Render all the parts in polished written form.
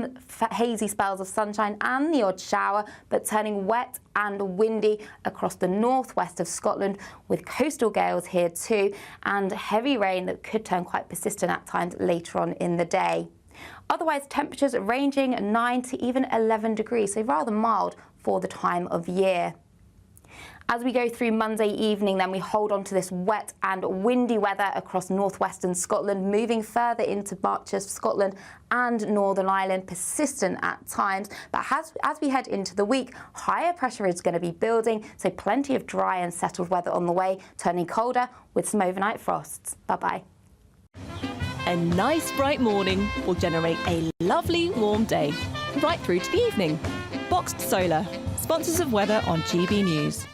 some hazy spells of sunshine and the odd shower, but turning wet and windy across the northwest of Scotland, with coastal gales here too, and heavy rain that could turn quite persistent at times later on in the day. Otherwise, temperatures ranging 9 to even 11 degrees, so rather mild for the time of year. As we go through Monday evening, then we hold on to this wet and windy weather across northwestern Scotland, moving further into much of Scotland and Northern Ireland, persistent at times. But as we head into the week, higher pressure is going to be building, so plenty of dry and settled weather on the way, turning colder with some overnight frosts. Bye-bye. A nice bright morning will generate a lovely warm day, right through to the evening. Boxed Solar, sponsors of weather on GB News.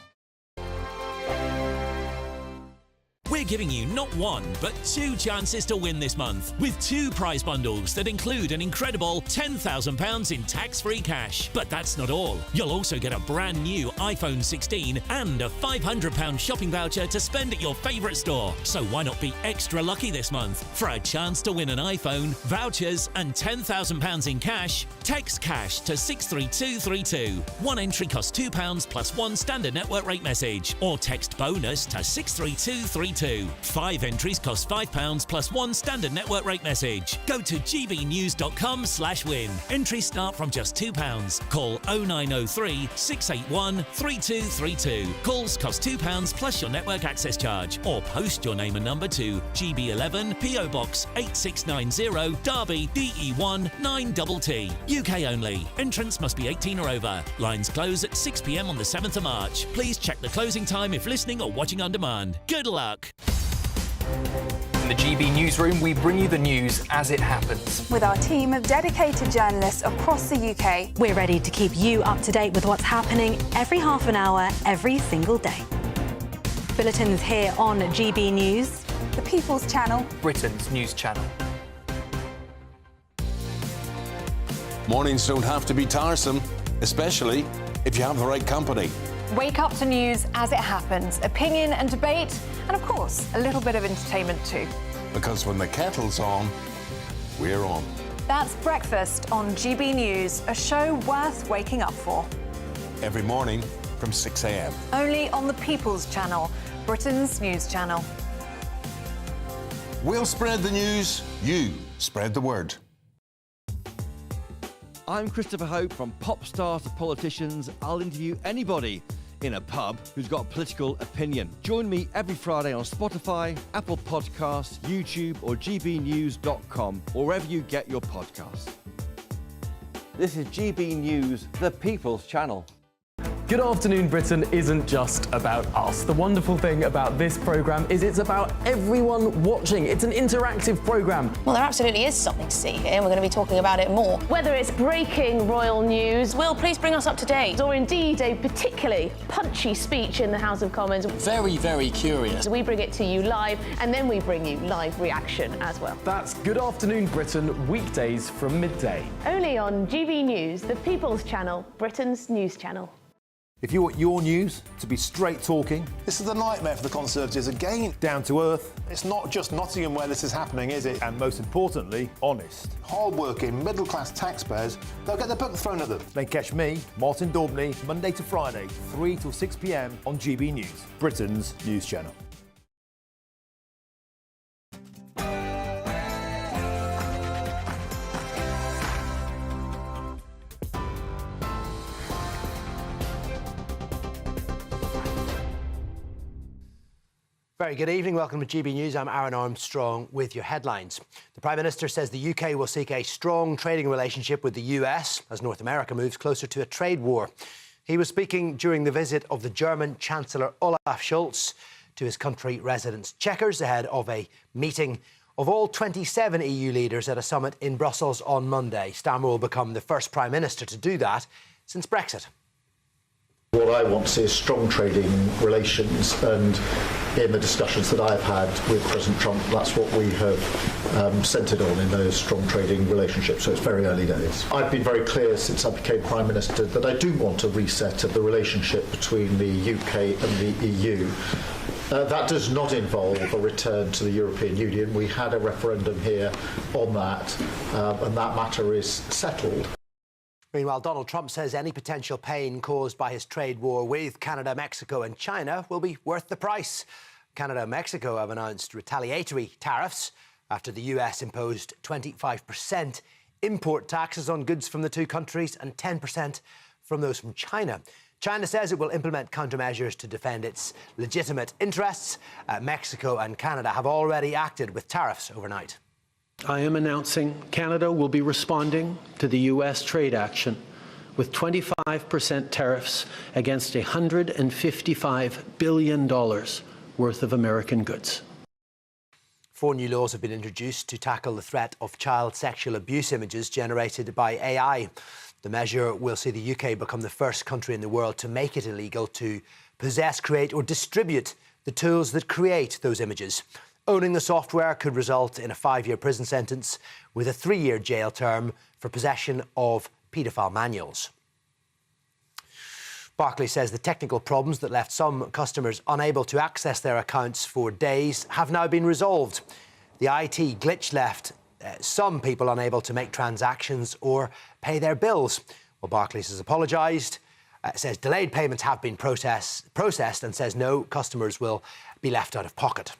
We're giving you not one, but 2 chances to win this month, with 2 prize bundles that include an incredible £10,000 in tax-free cash. But that's not all. You'll also get a brand new iPhone 16 and a £500 shopping voucher to spend at your favourite store. So why not be extra lucky this month? For a chance to win an iPhone, vouchers and £10,000 in cash, text cash to 63232. One entry costs £2 plus 1 standard network rate message, or text bonus to 63232. 5 entries cost £5 plus 1 standard network rate message. Go to gbnews.com/win. Entries start from just £2. Call 0903 681 3232. Calls cost £2 plus your network access charge, or post your name and number to GB11 PO Box 8690 Derby DE1 9TT. UK only. Entrance must be 18 or over. Lines close at 6 p.m. on the 7th of March. Please check the closing time if listening or watching on demand. Good luck. In the GB Newsroom, we bring you the news as it happens. With our team of dedicated journalists across the UK, We're ready to keep you up to date with what's happening every half an hour, every single day. Bulletins here on GB News. the People's Channel, Britain's news channel. Mornings don't have to be tiresome, especially if you have the right company. Wake up to news as it happens, opinion and debate, and of course, a little bit of entertainment too. Because when the kettle's on, we're on. That's Breakfast on GB News, a show worth waking up for. Every morning from 6 a.m. Only on the People's Channel, Britain's news channel. We'll spread the news, you spread the word. I'm Christopher Hope. From pop stars to politicians, I'll interview anybody in a pub who's got a political opinion. Join me every Friday on Spotify, Apple Podcasts, YouTube or gbnews.com, or wherever you get your podcasts. This is GB News, the People's Channel. Good Afternoon Britain isn't just about us. The wonderful thing about this programme is it's about everyone watching. It's an interactive programme. Well, there absolutely is something to see here, and we're going to be talking about it more. Whether it's breaking royal news, Will, please bring us up to date, or indeed a particularly punchy speech in the House of Commons. Very, very curious. We bring it to you live, and then we bring you live reaction as well. That's Good Afternoon Britain, weekdays from midday. Only on GB News, the People's Channel, Britain's news channel. If you want your news to be straight talking... This is a nightmare for the Conservatives again. Down to earth. It's not just Nottingham where this is happening, is it? And most importantly, honest. Hard-working, middle-class taxpayers, they'll get their book thrown at them. Then catch me, Martin Daubney, Monday to Friday, 3 till 6 p.m. on GB News, Britain's news channel. Very good evening. Welcome to GB News. I'm Aaron Armstrong with your headlines. The Prime Minister says the UK will seek a strong trading relationship with the US as North America moves closer to a trade war. He was speaking during the visit of the German Chancellor Olaf Scholz to his country residence Chequers ahead of a meeting of all 27 EU leaders at a summit in Brussels on Monday. Starmer will become the first Prime Minister to do that since Brexit. What I want to see is strong trading relations, and in the discussions that I've had with President Trump, that's what we have centred on in those strong trading relationships, so it's very early days. I've been very clear since I became Prime Minister that I do want a reset of the relationship between the UK and the EU. That does not involve a return to the European Union. We had a referendum here on that, and that matter is settled. Meanwhile, Donald Trump says any potential pain caused by his trade war with Canada, Mexico and China will be worth the price. Canada and Mexico have announced retaliatory tariffs after the US imposed 25% import taxes on goods from the two countries and 10% from those from China. China says it will implement countermeasures to defend its legitimate interests. Mexico and Canada have already acted with tariffs overnight. I am announcing Canada will be responding to the US trade action with 25% tariffs against $155 billion worth of American goods. 4 new laws have been introduced to tackle the threat of child sexual abuse images generated by AI. The measure will see the UK become the first country in the world to make it illegal to possess, create or distribute the tools that create those images. Owning the software could result in a 5-year prison sentence with a 3-year jail term for possession of paedophile manuals. Barclays says the technical problems that left some customers unable to access their accounts for days have now been resolved. The IT glitch left some people unable to make transactions or pay their bills. Well, Barclays has apologised, says delayed payments have been processed and says no customers will be left out of pocket.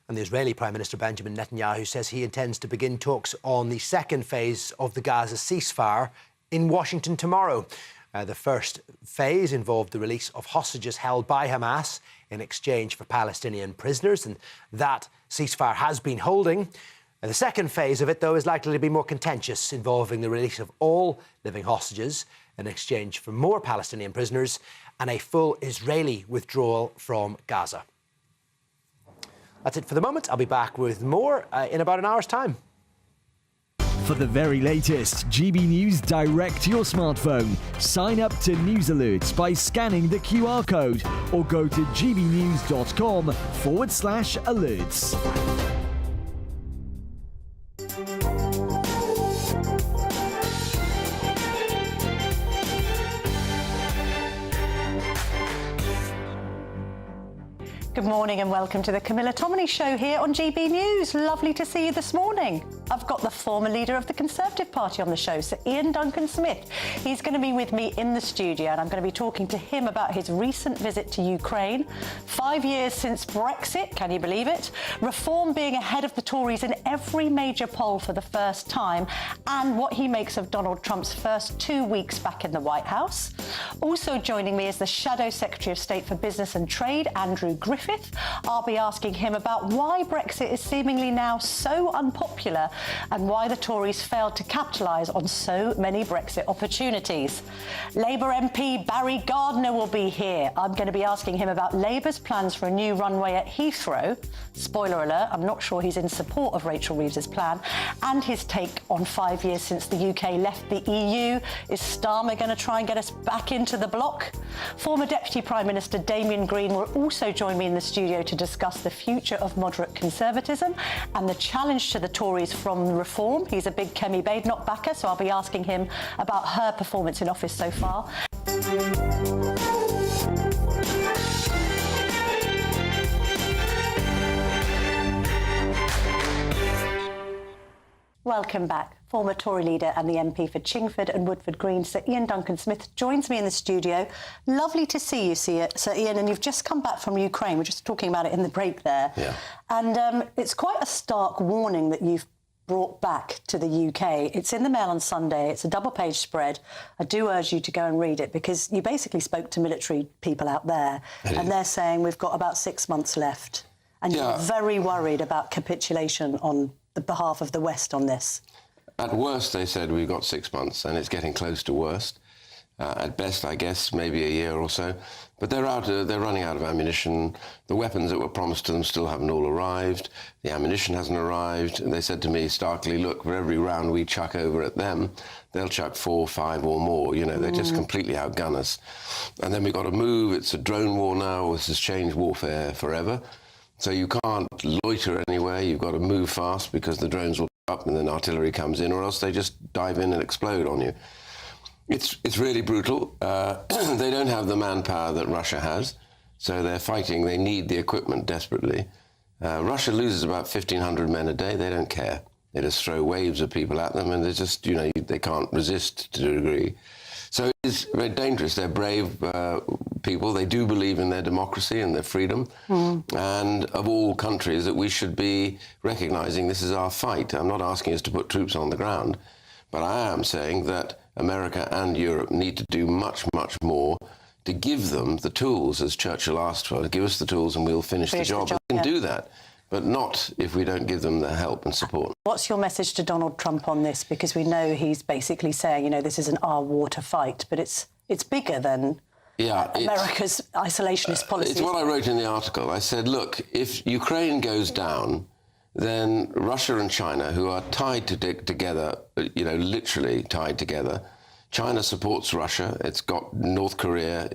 And the Israeli Prime Minister Benjamin Netanyahu says he intends to begin talks on the second phase of the Gaza ceasefire in Washington tomorrow. The first phase involved the release of hostages held by Hamas in exchange for Palestinian prisoners, and that ceasefire has been holding. The second phase of it, though, is likely to be more contentious, involving the release of all living hostages in exchange for more Palestinian prisoners and a full Israeli withdrawal from Gaza. That's it for the moment. I'll be back with more in about an hour's time. For the very latest GB News direct to your smartphone, sign up to News Alerts by scanning the QR code or go to gbnews.com/alerts. Good morning and welcome to the Camilla Tominey show here on GB News. Lovely to see you this morning. I've got the former leader of the Conservative Party on the show, Sir Ian Duncan-Smith. He's going to be with me in the studio and I'm going to be talking to him about his recent visit to Ukraine. 5 years since Brexit, can you believe it? Reform being ahead of the Tories in every major poll for the first time, and what he makes of Donald Trump's first 2 weeks back in the White House. Also joining me is the Shadow Secretary of State for Business and Trade, Andrew Griffith. I'll be asking him about why Brexit is seemingly now so unpopular and why the Tories failed to capitalise on so many Brexit opportunities. Labour MP Barry Gardiner will be here. I'm going to be asking him about Labour's plans for a new runway at Heathrow. Spoiler alert, I'm not sure he's in support of Rachel Reeves's plan, and his take on 5 years since the UK left the EU. Is Starmer going to try and get us back into the bloc? Former Deputy Prime Minister Damian Green will also join me in the studio to discuss the future of moderate conservatism and the challenge to the Tories from reform. He's a big Kemi Badenoch backer, so I'll be asking him about her performance in office so far. Welcome back. Former Tory leader and the MP for Chingford and Woodford Green, Sir Ian Duncan-Smith, joins me in the studio. Lovely to see you, Sir Ian, and you've just come back from Ukraine. We're just talking about it in the break there. Yeah. And it's quite a stark warning that you've brought back to the UK. It's in the Mail on Sunday. It's a double-page spread. I do urge you to go and read it because you basically spoke to military people out there, and they're saying we've got about 6 months left. And you're very worried about capitulation on the behalf of the West on this. At worst, they said we've got 6 months, and it's getting close to worst. At best, I guess, maybe a year or so. But they're running out of ammunition. The weapons that were promised to them still haven't all arrived. The ammunition hasn't arrived. And they said to me starkly, look, for every round we chuck over at them, they'll chuck 4, 5 or more. You know, they just completely outgun us. And then we've got to move. It's a drone war now. This has changed warfare forever. So you can't loiter anywhere. You've got to move fast because the drones will up and then artillery comes in, or else they just dive in and explode on you. It's really brutal. They don't have the manpower that Russia has, So they're fighting. They need the equipment desperately. Russia loses about 1,500 men a day. They don't care. They just throw waves of people at them, and they're just, they can't resist to a degree. So it's very dangerous. They're brave people. They do believe in their democracy and their freedom. And of all countries, that we should be recognising this is our fight. I'm not asking us to put troops on the ground, but I am saying that America and Europe need to do much, much more to give them the tools, as Churchill asked for. Give us the tools and we'll finish the job. We can do that, but not if we don't give them the help and support. What's your message to Donald Trump on this? Because we know he's basically saying, this isn't our war to fight, but it's bigger than America's isolationist policy. It's what I wrote in the article. I said, look, if Ukraine goes down, then Russia and China, who are tied together, literally tied together. China supports Russia. It's got North Korea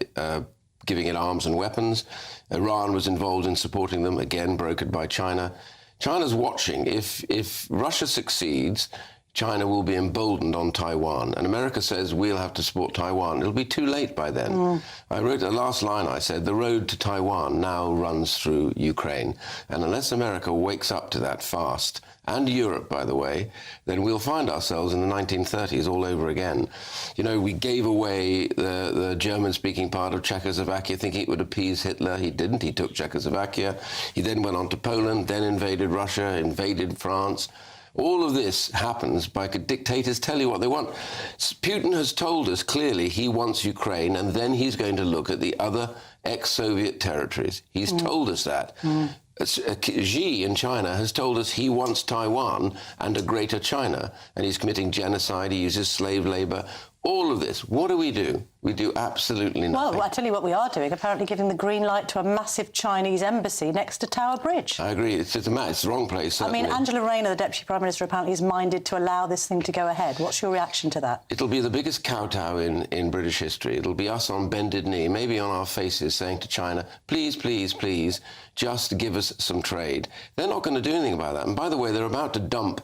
giving it arms and weapons. Iran was involved in supporting them, again brokered by China. China's watching. If Russia succeeds, China will be emboldened on Taiwan. And America says we'll have to support Taiwan. It'll be too late by then. I wrote the last line, I said, the road to Taiwan now runs through Ukraine. And unless America wakes up to that fast, and Europe, by the way, then we'll find ourselves in the 1930s all over again. We gave away the German-speaking part of Czechoslovakia thinking it would appease Hitler. He didn't. He took Czechoslovakia. He then went on to Poland, then invaded Russia, invaded France. All of this happens by dictators tell you what they want. Putin has told us clearly he wants Ukraine, and then he's going to look at the other ex-Soviet territories. He's told us that. Xi in China has told us he wants Taiwan and a greater China, and he's committing genocide. He uses slave labour. All of this, what do? We do absolutely nothing. Well, I tell you what we are doing, apparently giving the green light to a massive Chinese embassy next to Tower Bridge. I agree. It's the wrong place, certainly. I mean, Angela Rayner, the Deputy Prime Minister, apparently is minded to allow this thing to go ahead. What's your reaction to that? It'll be the biggest kowtow in British history. It'll be us on bended knee, maybe on our faces, saying to China, please, please, please, just give us some trade. They're not going to do anything about that. And by the way, they're about to dump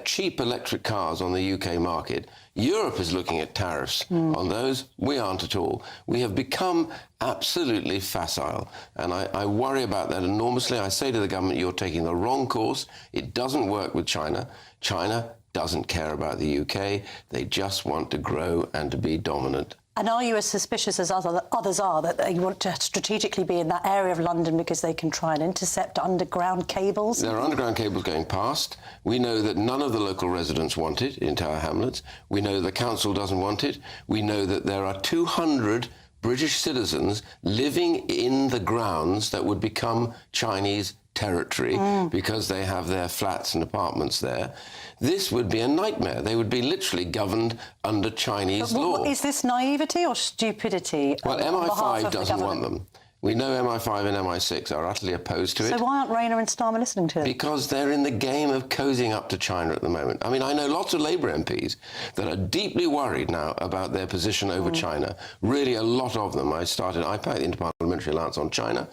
cheap electric cars on the UK market. Europe is looking at tariffs on those. We aren't at all. We have become absolutely facile, and I worry about that enormously. I say to the government, you're taking the wrong course. It doesn't work with China. China doesn't care about the UK. They just want to grow and to be dominant. And are you as suspicious as others are that they want to strategically be in that area of London because they can try and intercept underground cables? There are underground cables going past. We know that none of the local residents want it in Tower Hamlets. We know the council doesn't want it. We know that there are 200 British citizens living in the grounds that would become Chinese territory because they have their flats and apartments there. This would be a nightmare. They would be literally governed under Chinese law. Is this naivety or stupidity? Well, MI5 doesn't want them. We know MI5 and MI6 are utterly opposed to it. So why aren't Rayner and Starmer listening to it? Because they're in the game of cozying up to China at the moment. I mean, I know lots of Labour MPs that are deeply worried now about their position over China. Really, a lot of them. I packed the Interparliamentary Alliance on China.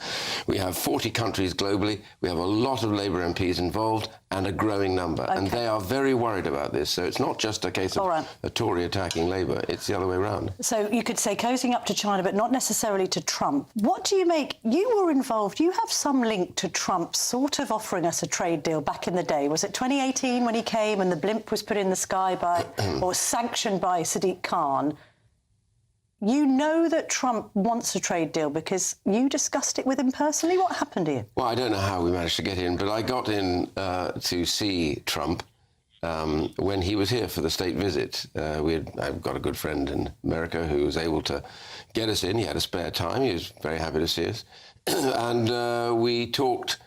We have 40 countries globally. We have a lot of Labour MPs involved and a growing number. Okay. And they are very worried about this. So it's not just a case of a Tory attacking Labour. It's the other way around. So you could say cozying up to China, but not necessarily to Trump. What do you make? You were involved. You have some link to Trump sort of offering us a trade deal back in the day. Was it 2018 when he came and the blimp was put in the sky by, or sanctioned by Sadiq Khan? You know that Trump wants a trade deal because you discussed it with him personally. What happened to you? Well, I don't know how we managed to get in, but I got in to see Trump when he was here for the state visit. I've got a good friend in America who was able to get us in. He had a spare time. He was very happy to see us. And we talked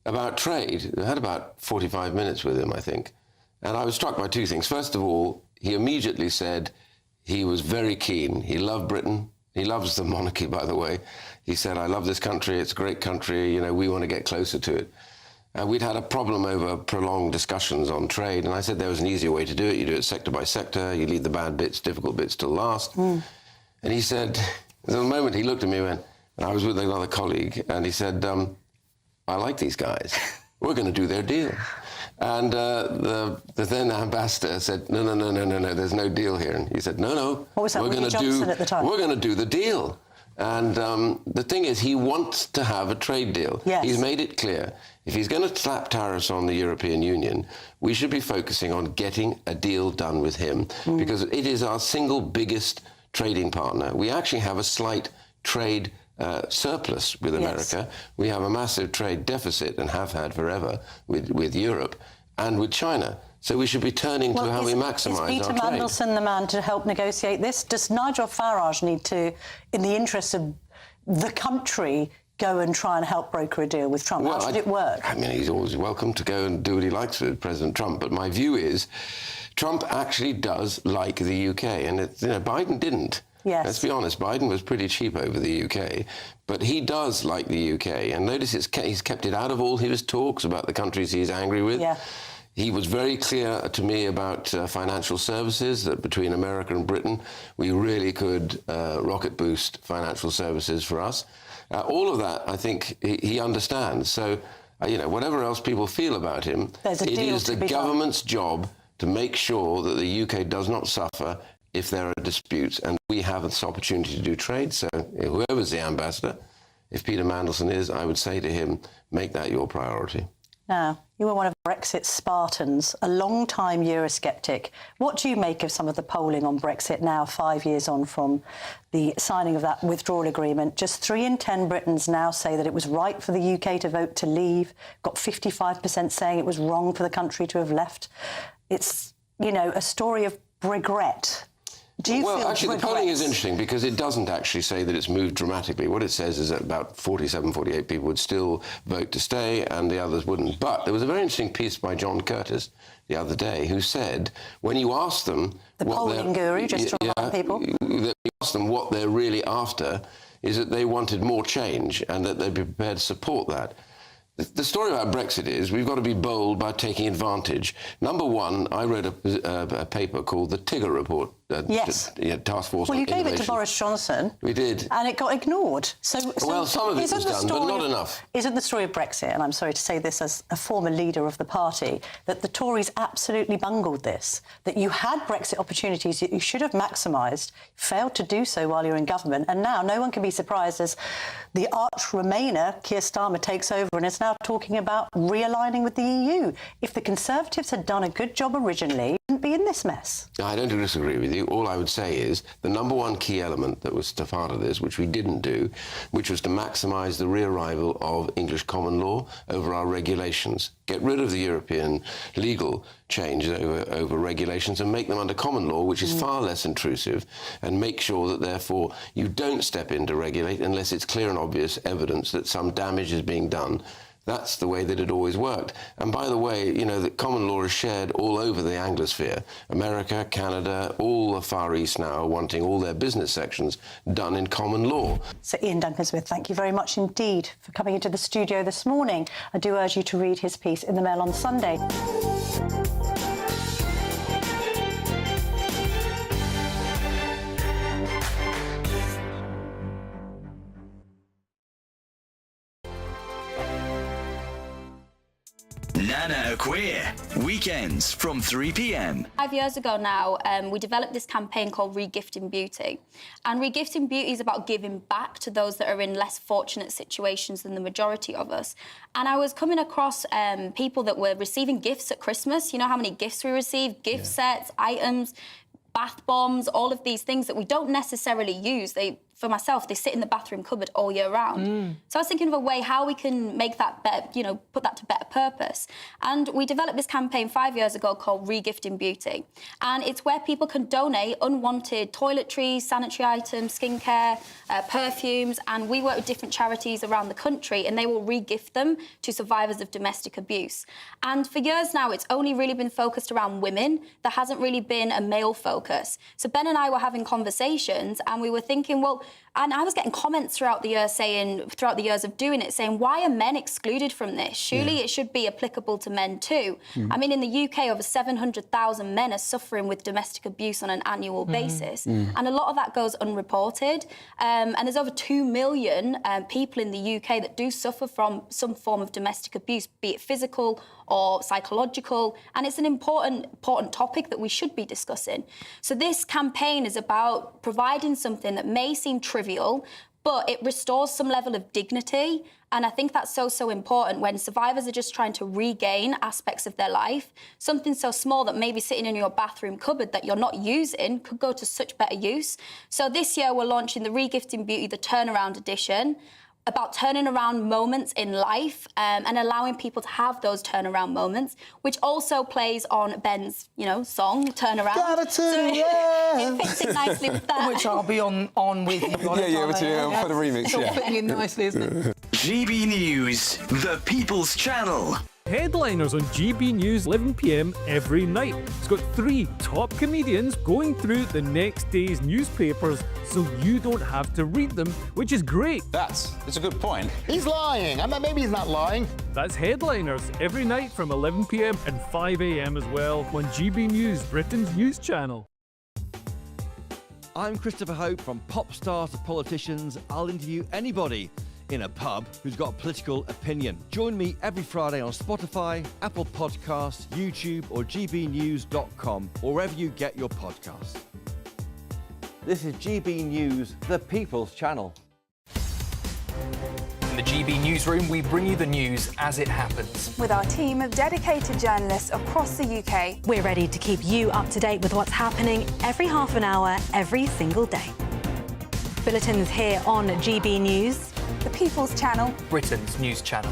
about trade. I had about 45 minutes with him, I think. And I was struck by two things. First of all, he immediately said he was very keen. He loved Britain. He loves the monarchy, by the way. He said, I love this country. It's a great country. You know, we want to get closer to it. We'd had a problem over prolonged discussions on trade, and I said there was an easier way to do it. You do it sector by sector. You leave the bad bits, difficult bits till last. And he said, at the moment he looked at me and I was with another colleague, and he said, I like these guys. We're going to do their deal. And the then ambassador said, no, there's no deal here. And he said, no. What was that, Willie Johnson at the time? We're going to do the deal. And the thing is, he wants to have a trade deal. Yes. He's made it clear. If he's going to slap tariffs on the European Union, we should be focusing on getting a deal done with him, because it is our single biggest trading partner. We actually have a slight trade surplus with America. Yes. We have a massive trade deficit, and have had forever, with Europe and with China. So we should be turning to how we maximise our trade. Is Peter Mandelson the man to help negotiate this? Does Nigel Farage need to, in the interest of the country, go and try and help broker a deal with Trump? How should it work? I mean, he's always welcome to go and do what he likes with President Trump, but my view is Trump actually does like the UK, and Biden didn't. Yes. Let's be honest, Biden was pretty cheap over the UK, but he does like the UK, and notice he's kept it out of all his talks about the countries he's angry with. Yeah. He was very clear to me about financial services, that between America and Britain, we really could rocket boost financial services for us. All of that, I think, he understands. So, whatever else people feel about him, it is the government's job to make sure that the UK does not suffer if there are disputes. And we have this opportunity to do trade. So whoever's the ambassador, if Peter Mandelson is, I would say to him, make that your priority. Now, you were one of Brexit Spartans, a long-time Eurosceptic. What do you make of some of the polling on Brexit now, 5 years on from the signing of that withdrawal agreement? Just 3 in 10 Britons now say that it was right for the UK to vote to leave. Got 55% saying it was wrong for the country to have left. It's, a story of regret. Do you feel actually, the polling is interesting because it doesn't actually say that it's moved dramatically. What it says is that about 47, 48 people would still vote to stay and the others wouldn't. But there was a very interesting piece by John Curtis the other day who said, when you ask them... The polling guru, just to remind people. You ask them what they're really after, is that they wanted more change and that they'd be prepared to support that. The story about Brexit is we've got to be bold by taking advantage. Number one, I wrote a paper called the Tigger Report. Yes. Task Force on Innovation. Well, you gave it to Boris Johnson. We did. And it got ignored. Well, some of it was done, but not enough. Isn't the story of Brexit, and I'm sorry to say this as a former leader of the party, that the Tories absolutely bungled this, that you had Brexit opportunities that you should have maximised, failed to do so while you're in government, and now no one can be surprised as the arch-Remainer, Keir Starmer, takes over and is now talking about realigning with the EU. If the Conservatives had done a good job originally, wouldn't be in this mess. I don't disagree with you. All I would say is the number one key element that was part of this, which we didn't do, which was to maximise the re-arrival of English common law over our regulations. Get rid of the European legal change over regulations and make them under common law, which is far less intrusive, and make sure that, therefore, you don't step in to regulate unless it's clear and obvious evidence that some damage is being done. That's the way that it always worked. And by the way, the common law is shared all over the Anglosphere. America, Canada, all the Far East now are wanting all their business sections done in common law. So Ian Duncan-Smith, thank you very much indeed for coming into the studio this morning. I do urge you to read his piece in the Mail on Sunday. Nana Queer, weekends from 3 p.m. 5 years ago now, we developed this campaign called Regifting Beauty. And Regifting Beauty is about giving back to those that are in less fortunate situations than the majority of us. And I was coming across people that were receiving gifts at Christmas. You know how many gifts we receive? Gift sets, items, bath bombs, all of these things that we don't necessarily use. For myself, they sit in the bathroom cupboard all year round. So I was thinking of a way how we can make that better, put that to better purpose. And we developed this campaign 5 years ago called Regifting Beauty. And it's where people can donate unwanted toiletries, sanitary items, skincare, perfumes, and we work with different charities around the country and they will re-gift them to survivors of domestic abuse. And for years now, it's only really been focused around women. There hasn't really been a male focus. So Ben and I were having conversations and we were thinking, well, and I was getting comments throughout the years of doing it, saying, why are men excluded from this? Surely it should be applicable to men too. I mean, in the UK, over 700,000 men are suffering with domestic abuse on an annual basis. And a lot of that goes unreported. And there's over 2 million people in the UK that do suffer from some form of domestic abuse, be it physical or psychological, and it's an important topic that we should be discussing. So this campaign is about providing something that may seem trivial, but it restores some level of dignity. And I think that's so important when survivors are just trying to regain aspects of their life. Something so small that maybe sitting in your bathroom cupboard that you're not using could go to such better use. So this year we're launching the Regifting Beauty, the Turnaround Edition, about turning around moments in life and allowing people to have those turnaround moments, which also plays on Ben's, song, Turnaround. Gotta turn it fits in nicely with that. Which I'll be on with you. For the remix, it's all fitting in nicely, isn't it? GB News, the People's Channel. Headliners on GB News 11 p.m. every night. It's got 3 top comedians going through the next day's newspapers so you don't have to read them, which is great. It's a good point. He's lying. Maybe he's not lying. That's Headliners every night from 11 p.m. and 5 a.m. as well on GB News, Britain's news channel. I'm Christopher Hope. From pop stars to politicians, I'll interview anybody in a pub who's got a political opinion. Join me every Friday on Spotify, Apple Podcasts, YouTube or gbnews.com, or wherever you get your podcasts. This is GB News, the People's Channel. In the GB newsroom, we bring you the news as it happens. With our team of dedicated journalists across the UK. We're ready to keep you up to date with what's happening every half an hour, every single day. Bulletins here on GB News, the People's Channel, Britain's news channel.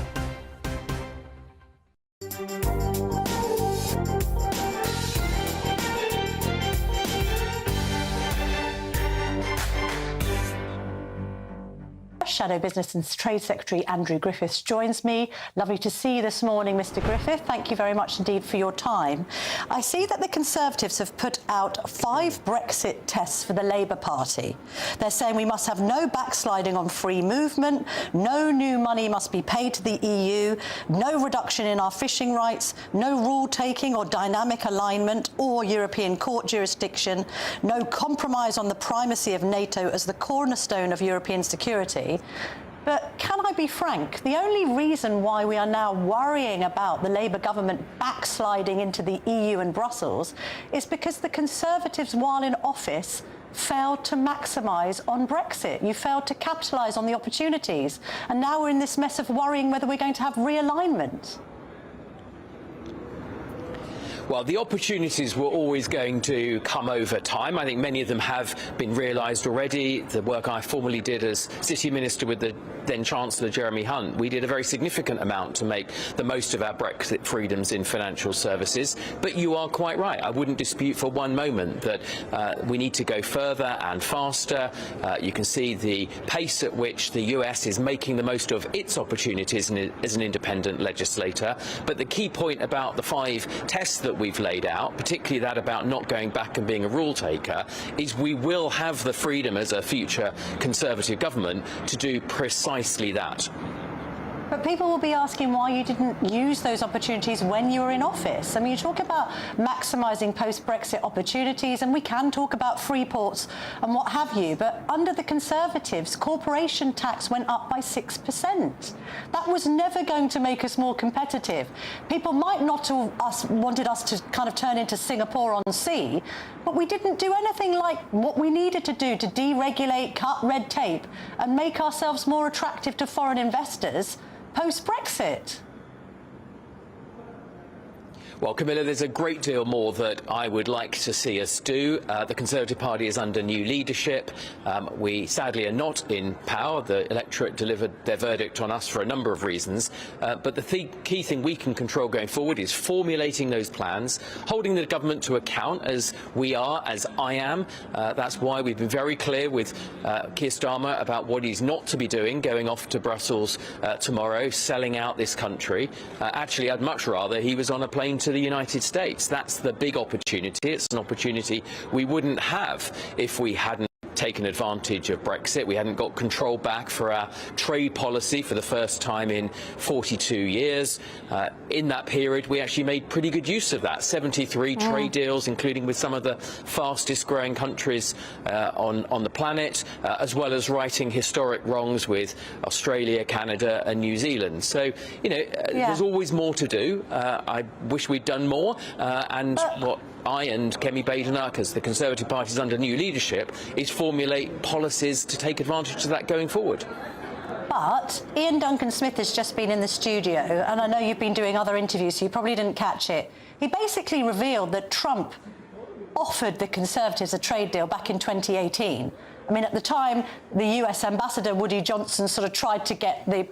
Shadow Business and Trade Secretary Andrew Griffith joins me. Lovely to see you this morning, Mr. Griffith. Thank you very much indeed for your time. I see that the Conservatives have put out 5 Brexit tests for the Labour Party. They're saying we must have no backsliding on free movement, no new money must be paid to the EU, no reduction in our fishing rights, no rule-taking or dynamic alignment or European court jurisdiction, no compromise on the primacy of NATO as the cornerstone of European security. But can I be frank? The only reason why we are now worrying about the Labour government backsliding into the EU and Brussels is because the Conservatives, while in office, failed to maximise on Brexit. You failed to capitalise on the opportunities. And now we're in this mess of worrying whether we're going to have realignment. Well, the opportunities were always going to come over time. I think many of them have been realised already. The work I formerly did as City Minister with the then Chancellor Jeremy Hunt, we did a very significant amount to make the most of our Brexit freedoms in financial services. But you are quite right. I wouldn't dispute for one moment that we need to go further and faster. You can see the pace at which the US is making the most of its opportunities as an independent legislator. But the key point about the 5 tests that we've laid out, particularly that about not going back and being a rule taker, is we will have the freedom as a future Conservative government to do precisely that. But people will be asking why you didn't use those opportunities when you were in office. I mean, you talk about maximising post-Brexit opportunities, and we can talk about free ports and what have you, but under the Conservatives, corporation tax went up by 6%. That was never going to make us more competitive. People might not have wanted us to kind of turn into Singapore on sea, but we didn't do anything like what we needed to do to deregulate, cut red tape, and make ourselves more attractive to foreign investors post-Brexit. Well, Camilla, there's a great deal more that I would like to see us do. The Conservative Party is under new leadership. We sadly are not in power. The electorate delivered their verdict on us for a number of reasons. But the key thing we can control going forward is formulating those plans, holding the government to account as we are, as I am. That's why we've been very clear with Keir Starmer about what he's not to be doing, going off to Brussels tomorrow, selling out this country. Actually, I'd much rather he was on a plane to the United States. That's the big opportunity. It's an opportunity we wouldn't have if we hadn't taken advantage of Brexit. We hadn't got control back for our trade policy for the first time in 42 years. In that period, we actually made pretty good use of that. 73 trade deals, including with some of the fastest growing countries on the planet, as well as righting historic wrongs with Australia, Canada and New Zealand. So, you know, there's always more to do. I wish we'd done more. I and Kemi Badenoch, as the Conservative Party's under new leadership, is formulate policies to take advantage of that going forward. But Ian Duncan-Smith has just been in the studio, and I know you've been doing other interviews, so you probably didn't catch it. He basically revealed that Trump offered the Conservatives a trade deal back in 2018. I mean, at the time, the US Ambassador Woody Johnson sort of tried to get the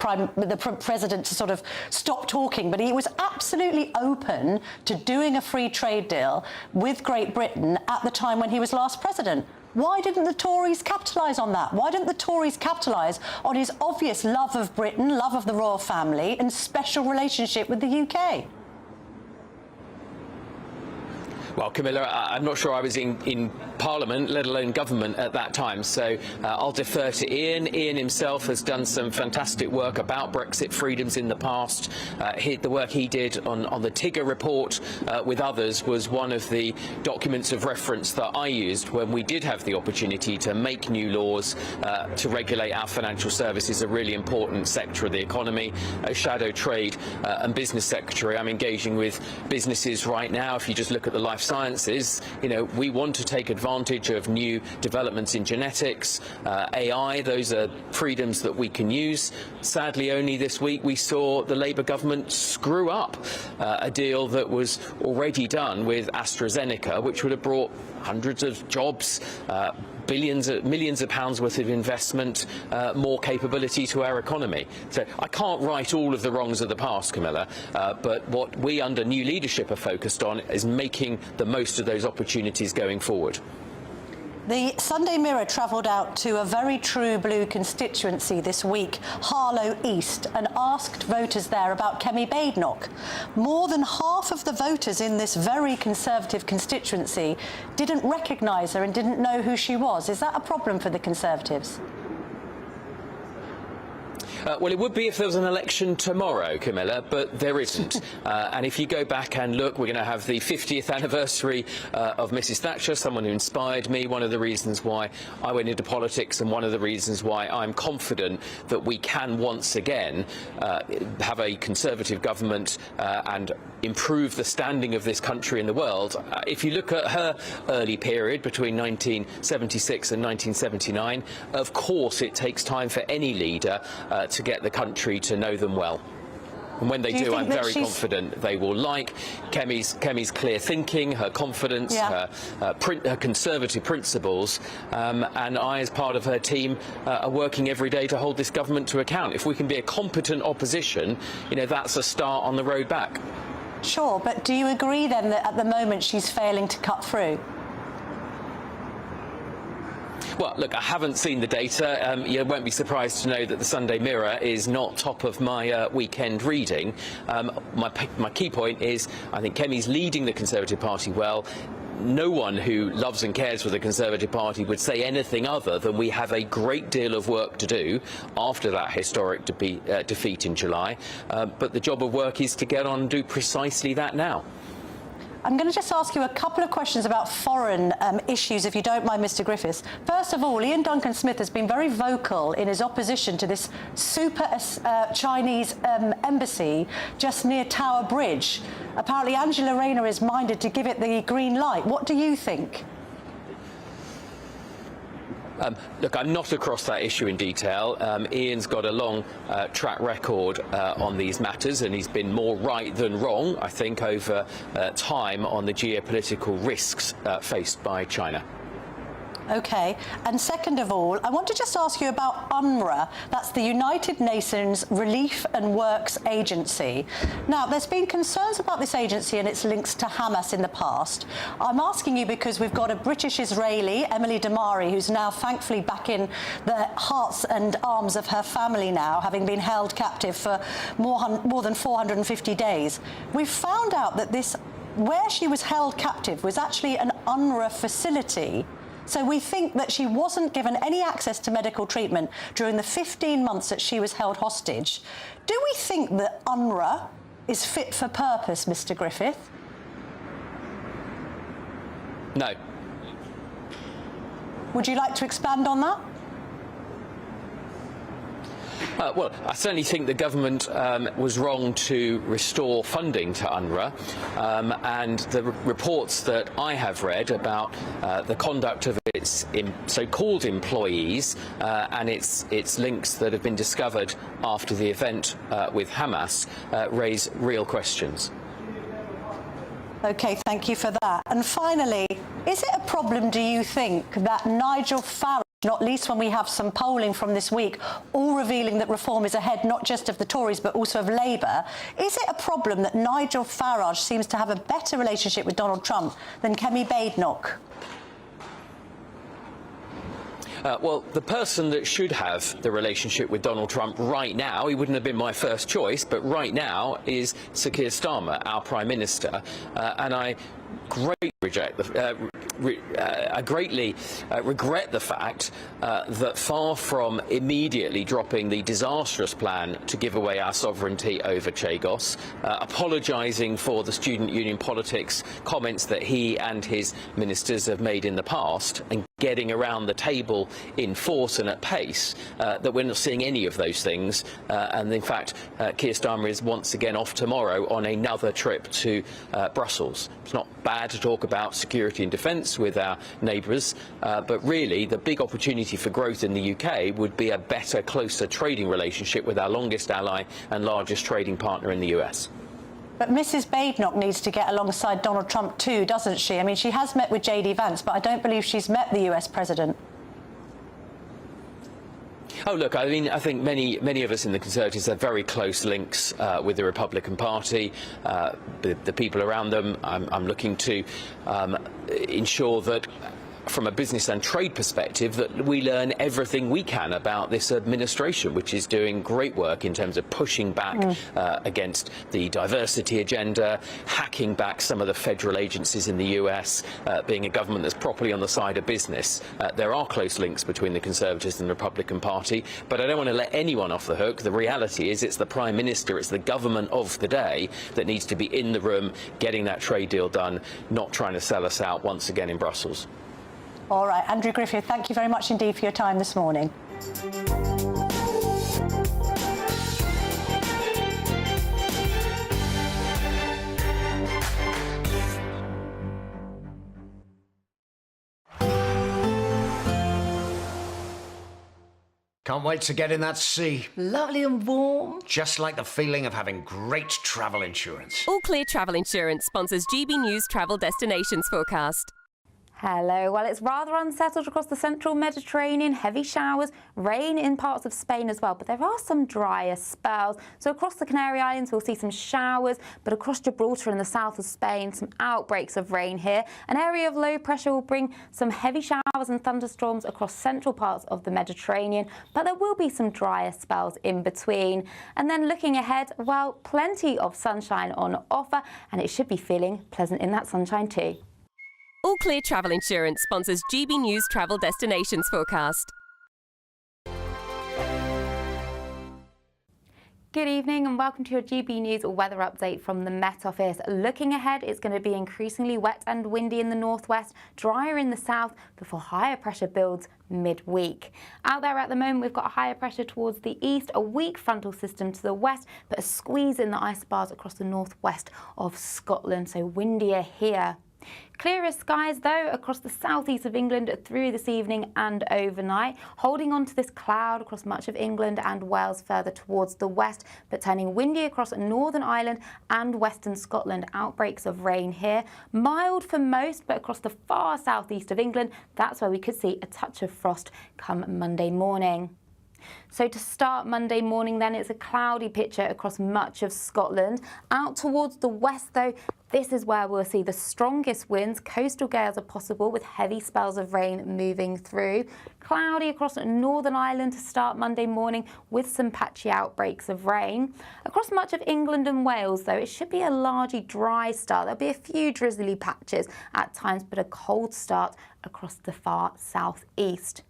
President to sort of stop talking, but he was absolutely open to doing a free trade deal with Great Britain at the time when he was last president. Why didn't the Tories capitalise on that? Why didn't the Tories capitalise on his obvious love of Britain, love of the royal family and special relationship with the UK? Well, Camilla, I'm not sure I was in Parliament, let alone government at that time, so I'll defer to Ian. Ian himself has done some fantastic work about Brexit freedoms in the past. The work he did on the Tigger report with others was one of the documents of reference that I used when we did have the opportunity to make new laws to regulate our financial services, a really important sector of the economy. As Shadow Trade and Business Secretary, I'm engaging with businesses right now. If you just look at the life sciences, you know, we want to take advantage of new developments in genetics, AI. Those are freedoms that we can use. Sadly, only this week we saw the Labour government screw up a deal that was already done with AstraZeneca, which would have brought hundreds of jobs, millions of pounds worth of investment, more capability to our economy. So I can't right all of the wrongs of the past, Camilla, but what we under new leadership are focused on is making the most of those opportunities going forward. The Sunday Mirror travelled out to a very true blue constituency this week, Harlow East, and asked voters there about Kemi Badenoch. More than half of the voters in this very Conservative constituency didn't recognise her and didn't know who she was. Is that a problem for the Conservatives? Well, it would be if there was an election tomorrow, Camilla, but there isn't. And if you go back and look, we're going to have the 50th anniversary of Mrs Thatcher, someone who inspired me, one of the reasons why I went into politics and one of the reasons why I'm confident that we can once again have a Conservative government and improve the standing of this country in the world. If you look at her early period between 1976 and 1979, of course it takes time for any leader to get the country to know them well. And when they do, I'm very confident they will like Kemi's clear thinking, her confidence, her Conservative principles, and I, as part of her team, are working every day to hold this government to account. If we can be a competent opposition, you know, that's a start on the road back. Sure, but do you agree then that at the moment she's failing to cut through? Well, look, I haven't seen the data. You won't be surprised to know that the Sunday Mirror is not top of my weekend reading. My key point is I think Kemi's leading the Conservative Party well. No one who loves and cares for the Conservative Party would say anything other than we have a great deal of work to do after that historic defeat in July. But the job of work is to get on and do precisely that now. I'm going to just ask you a couple of questions about foreign issues, if you don't mind, Mr Griffiths. First of all, Ian Duncan-Smith has been very vocal in his opposition to this super Chinese embassy just near Tower Bridge. Apparently Angela Rayner is minded to give it the green light. What do you think? Look, I'm not across that issue in detail. Ian's got a long track record on these matters, and he's been more right than wrong, I think, over time on the geopolitical risks faced by China. OK. And second of all, I want to just ask you about UNRWA. That's the United Nations Relief and Works Agency. Now, there's been concerns about this agency and its links to Hamas in the past. I'm asking you because we've got a British-Israeli, Emily Damari, who's now thankfully back in the hearts and arms of her family now, having been held captive for more than 450 days. We've found out that where she was held captive was actually an UNRWA facility. So we think that she wasn't given any access to medical treatment during the 15 months that she was held hostage. Do we think that UNRWA is fit for purpose, Mr Griffith? No. Would you like to expand on that? Well, I certainly think the government was wrong to restore funding to UNRWA, and the reports that I have read about the conduct of its so-called employees and its links that have been discovered after the event with Hamas raise real questions. OK, thank you for that. And finally, is it a problem, do you think, that Nigel Farage, not least when we have some polling from this week, all revealing that reform is ahead not just of the Tories but also of Labour, is it a problem that Nigel Farage seems to have a better relationship with Donald Trump than Kemi Badenoch? Well, the person that should have the relationship with Donald Trump right now, he wouldn't have been my first choice, but right now is Sir Keir Starmer, our Prime Minister, and I greatly regret the fact that far from immediately dropping the disastrous plan to give away our sovereignty over Chagos, apologising for the student union politics comments that he and his ministers have made in the past, and getting around the table in force and at pace, that we're not seeing any of those things. And in fact, Keir Starmer is once again off tomorrow on another trip to Brussels. It's not bad to talk about security and defence with our neighbours, but really the big opportunity for growth in the UK would be a better, closer trading relationship with our longest ally and largest trading partner in the US. But Mrs Badenoch needs to get alongside Donald Trump too, doesn't she? I mean, she has met with JD Vance, but I don't believe she's met the US president. Oh, look, I mean, I think many of us in the Conservatives have very close links with the Republican Party. The people around them, I'm looking to ensure that, from a business and trade perspective, that we learn everything we can about this administration, which is doing great work in terms of pushing back against the diversity agenda, hacking back some of the federal agencies in the US, being a government that's properly on the side of business. There are close links between the Conservatives and the Republican Party, but I don't want to let anyone off the hook. The reality is it's the Prime Minister, it's the government of the day that needs to be in the room getting that trade deal done, not trying to sell us out once again in Brussels. All right, Andrew Griffith, thank you very much indeed for your time this morning. Can't wait to get in that sea. Lovely and warm. Just like the feeling of having great travel insurance. All Clear Travel Insurance sponsors GB News Travel Destinations Forecast. Hello. Well, it's rather unsettled across the central Mediterranean. Heavy showers, rain in parts of Spain as well, but there are some drier spells. So across the Canary Islands, we'll see some showers, but across Gibraltar and the south of Spain, some outbreaks of rain here. An area of low pressure will bring some heavy showers and thunderstorms across central parts of the Mediterranean, but there will be some drier spells in between. And then looking ahead, well, plenty of sunshine on offer, and it should be feeling pleasant in that sunshine too. All Clear Travel Insurance sponsors GB News Travel Destinations Forecast. Good evening and welcome to your GB News weather update from the Met Office. Looking ahead, it's going to be increasingly wet and windy in the northwest, drier in the south before higher pressure builds midweek. Out there at the moment, we've got a higher pressure towards the east, a weak frontal system to the west, but a squeeze in the ice bars across the northwest of Scotland, so windier here. Clearer skies, though, across the southeast of England through this evening and overnight, holding on to this cloud across much of England and Wales further towards the west, but turning windy across Northern Ireland and western Scotland. Outbreaks of rain here. Mild for most, but across the far southeast of England, that's where we could see a touch of frost come Monday morning. So to start Monday morning then, it's a cloudy picture across much of Scotland. Out towards the west though, this is where we'll see the strongest winds. Coastal gales are possible with heavy spells of rain moving through. Cloudy across Northern Ireland to start Monday morning with some patchy outbreaks of rain. Across much of England and Wales though, it should be a largely dry start. There'll be a few drizzly patches at times, but a cold start across the far southeast.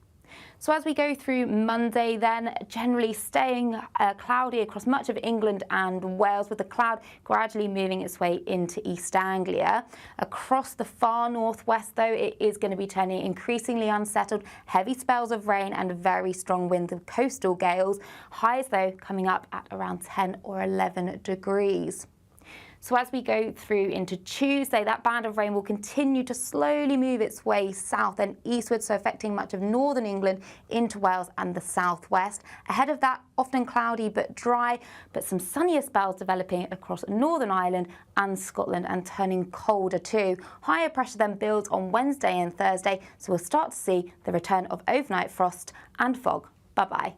So as we go through Monday then, generally staying cloudy across much of England and Wales, with the cloud gradually moving its way into East Anglia. Across the far northwest though, it is going to be turning increasingly unsettled, heavy spells of rain and very strong winds with coastal gales. Highs though coming up at around 10 or 11 degrees. So as we go through into Tuesday, that band of rain will continue to slowly move its way south and eastward, so affecting much of northern England into Wales and the southwest. Ahead of that, often cloudy but dry, but some sunnier spells developing across Northern Ireland and Scotland and turning colder too. Higher pressure then builds on Wednesday and Thursday, so we'll start to see the return of overnight frost and fog. Bye-bye.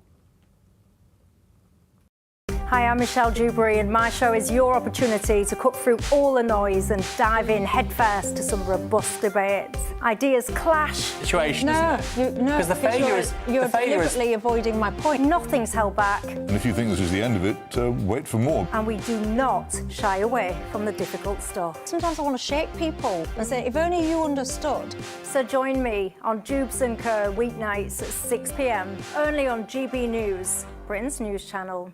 Hi, I'm Michelle Dewberry, and my show is your opportunity to cut through all the noise and dive in headfirst to some robust debates. Ideas clash. Situation, isn't it? Because the failure is... You're deliberately avoiding my point. Nothing's held back. And if you think this is the end of it, wait for more. And we do not shy away from the difficult stuff. Sometimes I want to shake people and say, if only you understood. So join me on Dubes & Co. weeknights at 6 p.m, only on GB News, Britain's news channel.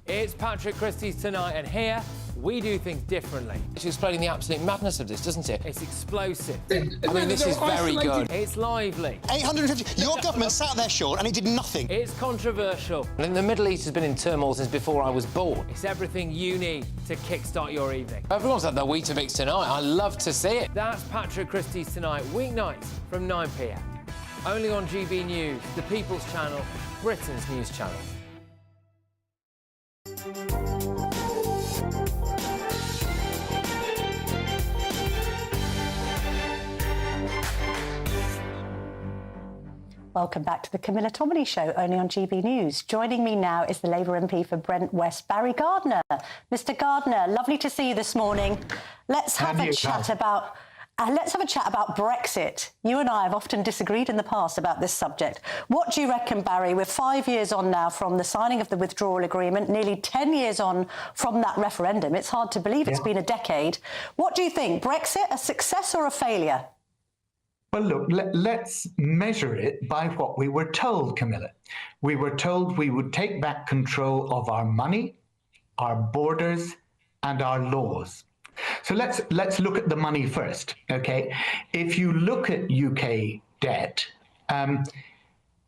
It's Patrick Christie's Tonight, and here we do things differently. It's explaining the absolute madness of this, doesn't it? It's explosive. I mean, this is very good. It's lively. 850. Your government sat there, Sean, and it did nothing. It's controversial. And the Middle East has been in turmoil since before I was born. It's everything you need to kickstart your evening. Everyone's had their Weetabix tonight. I love to see it. That's Patrick Christie's Tonight, weeknights from 9 p.m. Only on GB News, the People's Channel, Britain's news channel. Welcome back to the Camilla Tominey Show, only on GB News. Joining me now is the Labour MP for Brent West, Barry Gardiner. Mr. Gardiner, lovely to see you this morning. Let's have a chat about Brexit. You and I have often disagreed in the past about this subject. What do you reckon, Barry? We're 5 years on now from the signing of the withdrawal agreement, nearly 10 years on from that referendum. It's hard to believe it's been a decade. What do you think? Brexit, a success or a failure? Well, look, let's measure it by what we were told, Camilla. We were told we would take back control of our money, our borders, and our laws. So let's look at the money first, okay? If you look at UK debt,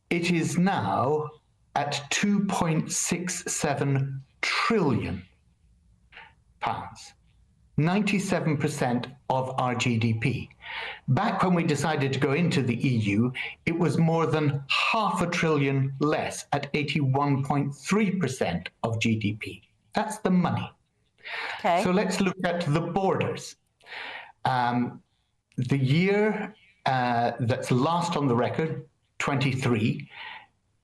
it is now at £2.67 trillion, 97% of our GDP. Back when we decided to go into the EU, it was more than £500 billion less at 81.3% of GDP. That's the money. Okay. So let's look at the borders. The year that's last on the record, 23,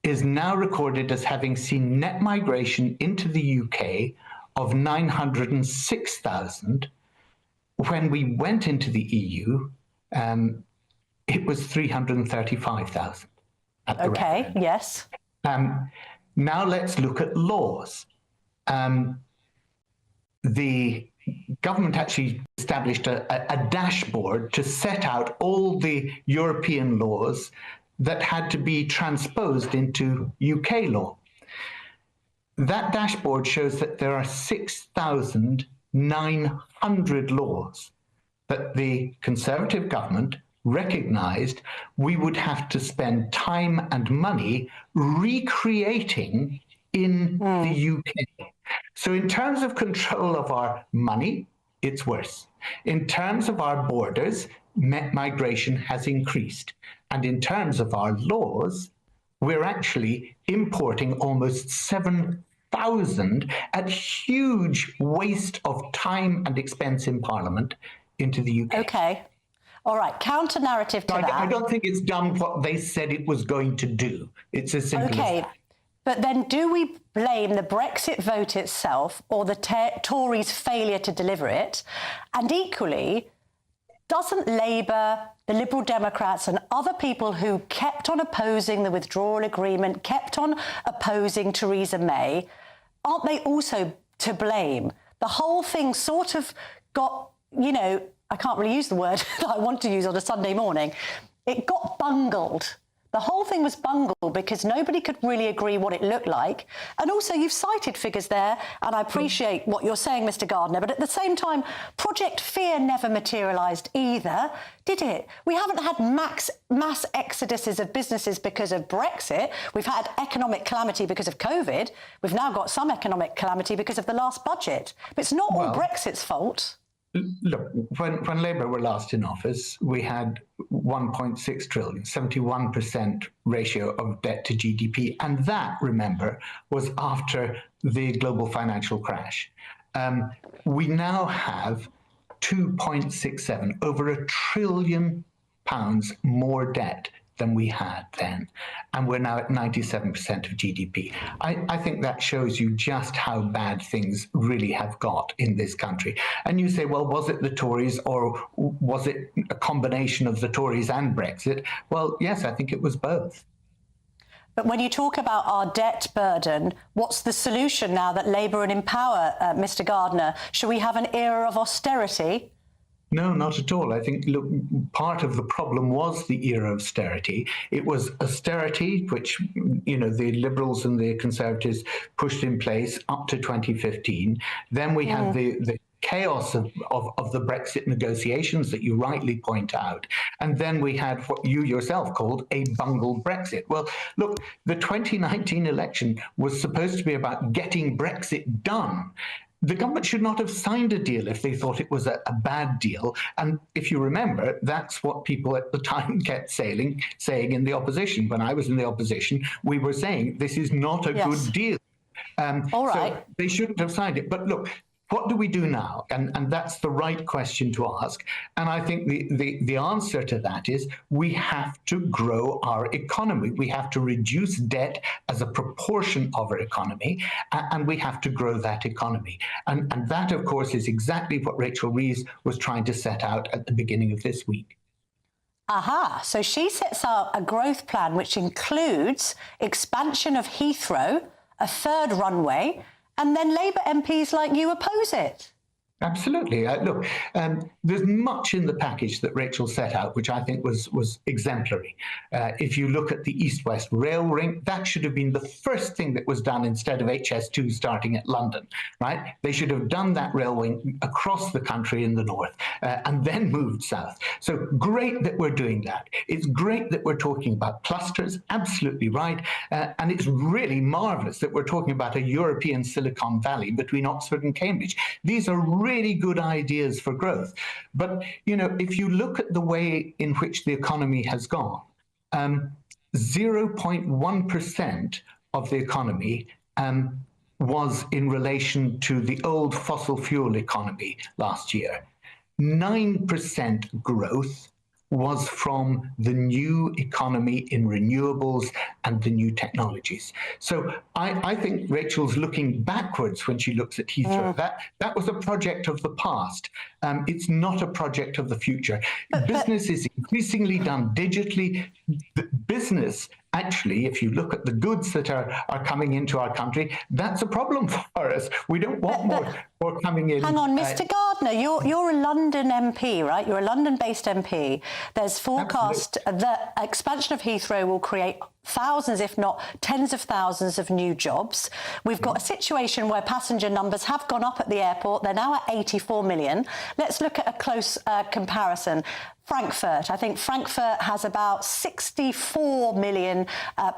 is now recorded as having seen net migration into the UK of 906,000. When we went into the EU, it was 335,000. Okay, yes. Now let's look at laws. The government actually established a dashboard to set out all the European laws that had to be transposed into UK law. That dashboard shows that there are 6,900 laws that the Conservative government recognised we would have to spend time and money recreating in the UK. So in terms of control of our money, it's worse. In terms of our borders, migration has increased. And in terms of our laws, we're actually importing almost 7,000 at huge waste of time and expense in Parliament into the UK. Okay. All right, counter-narrative to that. I don't think it's done what they said it was going to do. It's as simple as that. But then do we blame the Brexit vote itself or the Tories' failure to deliver it? And equally, doesn't Labour, the Liberal Democrats and other people who kept on opposing the withdrawal agreement, kept on opposing Theresa May, aren't they also to blame? The whole thing sort of got, you know, I can't really use the word that I want to use on a Sunday morning. It got bungled The whole thing was bungled because nobody could really agree what it looked like. And also, you've cited figures there, and I appreciate what you're saying, Mr. Gardiner, but at the same time, Project Fear never materialised either, did it? We haven't had mass exoduses of businesses because of Brexit. We've had economic calamity because of COVID. We've now got some economic calamity because of the last budget. But it's not all Brexit's fault. Look, when Labour were last in office, we had 1.6 trillion, 71% ratio of debt to GDP. And that, remember, was after the global financial crash. We now have 2.67, over £1 trillion more debt than we had then. And we're now at 97% of GDP. I think that shows you just how bad things really have got in this country. And you say, well, was it the Tories or was it a combination of the Tories and Brexit? Well, yes, I think it was both. But when you talk about our debt burden, what's the solution now that Labour are in power, Mr. Gardiner? Should we have an era of austerity? No, not at all. I think, look, part of the problem was the era of austerity. It was austerity, which, you know, the Liberals and the Conservatives pushed in place up to 2015. Then we had the chaos of the Brexit negotiations that you rightly point out. And then we had what you yourself called a bungled Brexit. Well, look, the 2019 election was supposed to be about getting Brexit done. The government should not have signed a deal if they thought it was a bad deal. And if you remember, that's what people at the time kept saying in the opposition. When I was in the opposition, we were saying this is not a good deal. All right. So they shouldn't have signed it. But look, what do we do now? And that's the right question to ask. And I think the answer to that is we have to grow our economy. We have to reduce debt as a proportion of our economy, and we have to grow that economy. And that, of course, is exactly what Rachel Reeves was trying to set out at the beginning of this week. Aha, so she sets out a growth plan which includes expansion of Heathrow, a third runway, and then Labour MPs like you oppose it. Absolutely. Look, there's much in the package that Rachel set out, which I think was exemplary. If you look at the East-West rail link, that should have been the first thing that was done instead of HS2 starting at London, right? They should have done that railway across the country in the north and then moved south. So great that we're doing that. It's great that we're talking about clusters, absolutely right. And it's really marvellous that we're talking about a European Silicon Valley between Oxford and Cambridge. These are really good ideas for growth. But, you know, if you look at the way in which the economy has gone, 0.1% of the economy was in relation to the old fossil fuel economy last year. 9% growth was from the new economy in renewables and the new technologies. So I think Rachel's looking backwards when she looks at Heathrow. That was a project of the past. It's not a project of the future. Business is increasingly done digitally. The business, actually, if you look at the goods that are coming into our country, that's a problem for us. We don't want more coming in. Hang on, Mr. Gardiner, you're a London MP, right? You're a London-based MP. There's forecast that expansion of Heathrow will create thousands, if not tens of thousands of new jobs. We've got a situation where passenger numbers have gone up at the airport. They're now at 84 million. Let's look at a close comparison. Frankfurt. I think Frankfurt has about 64 million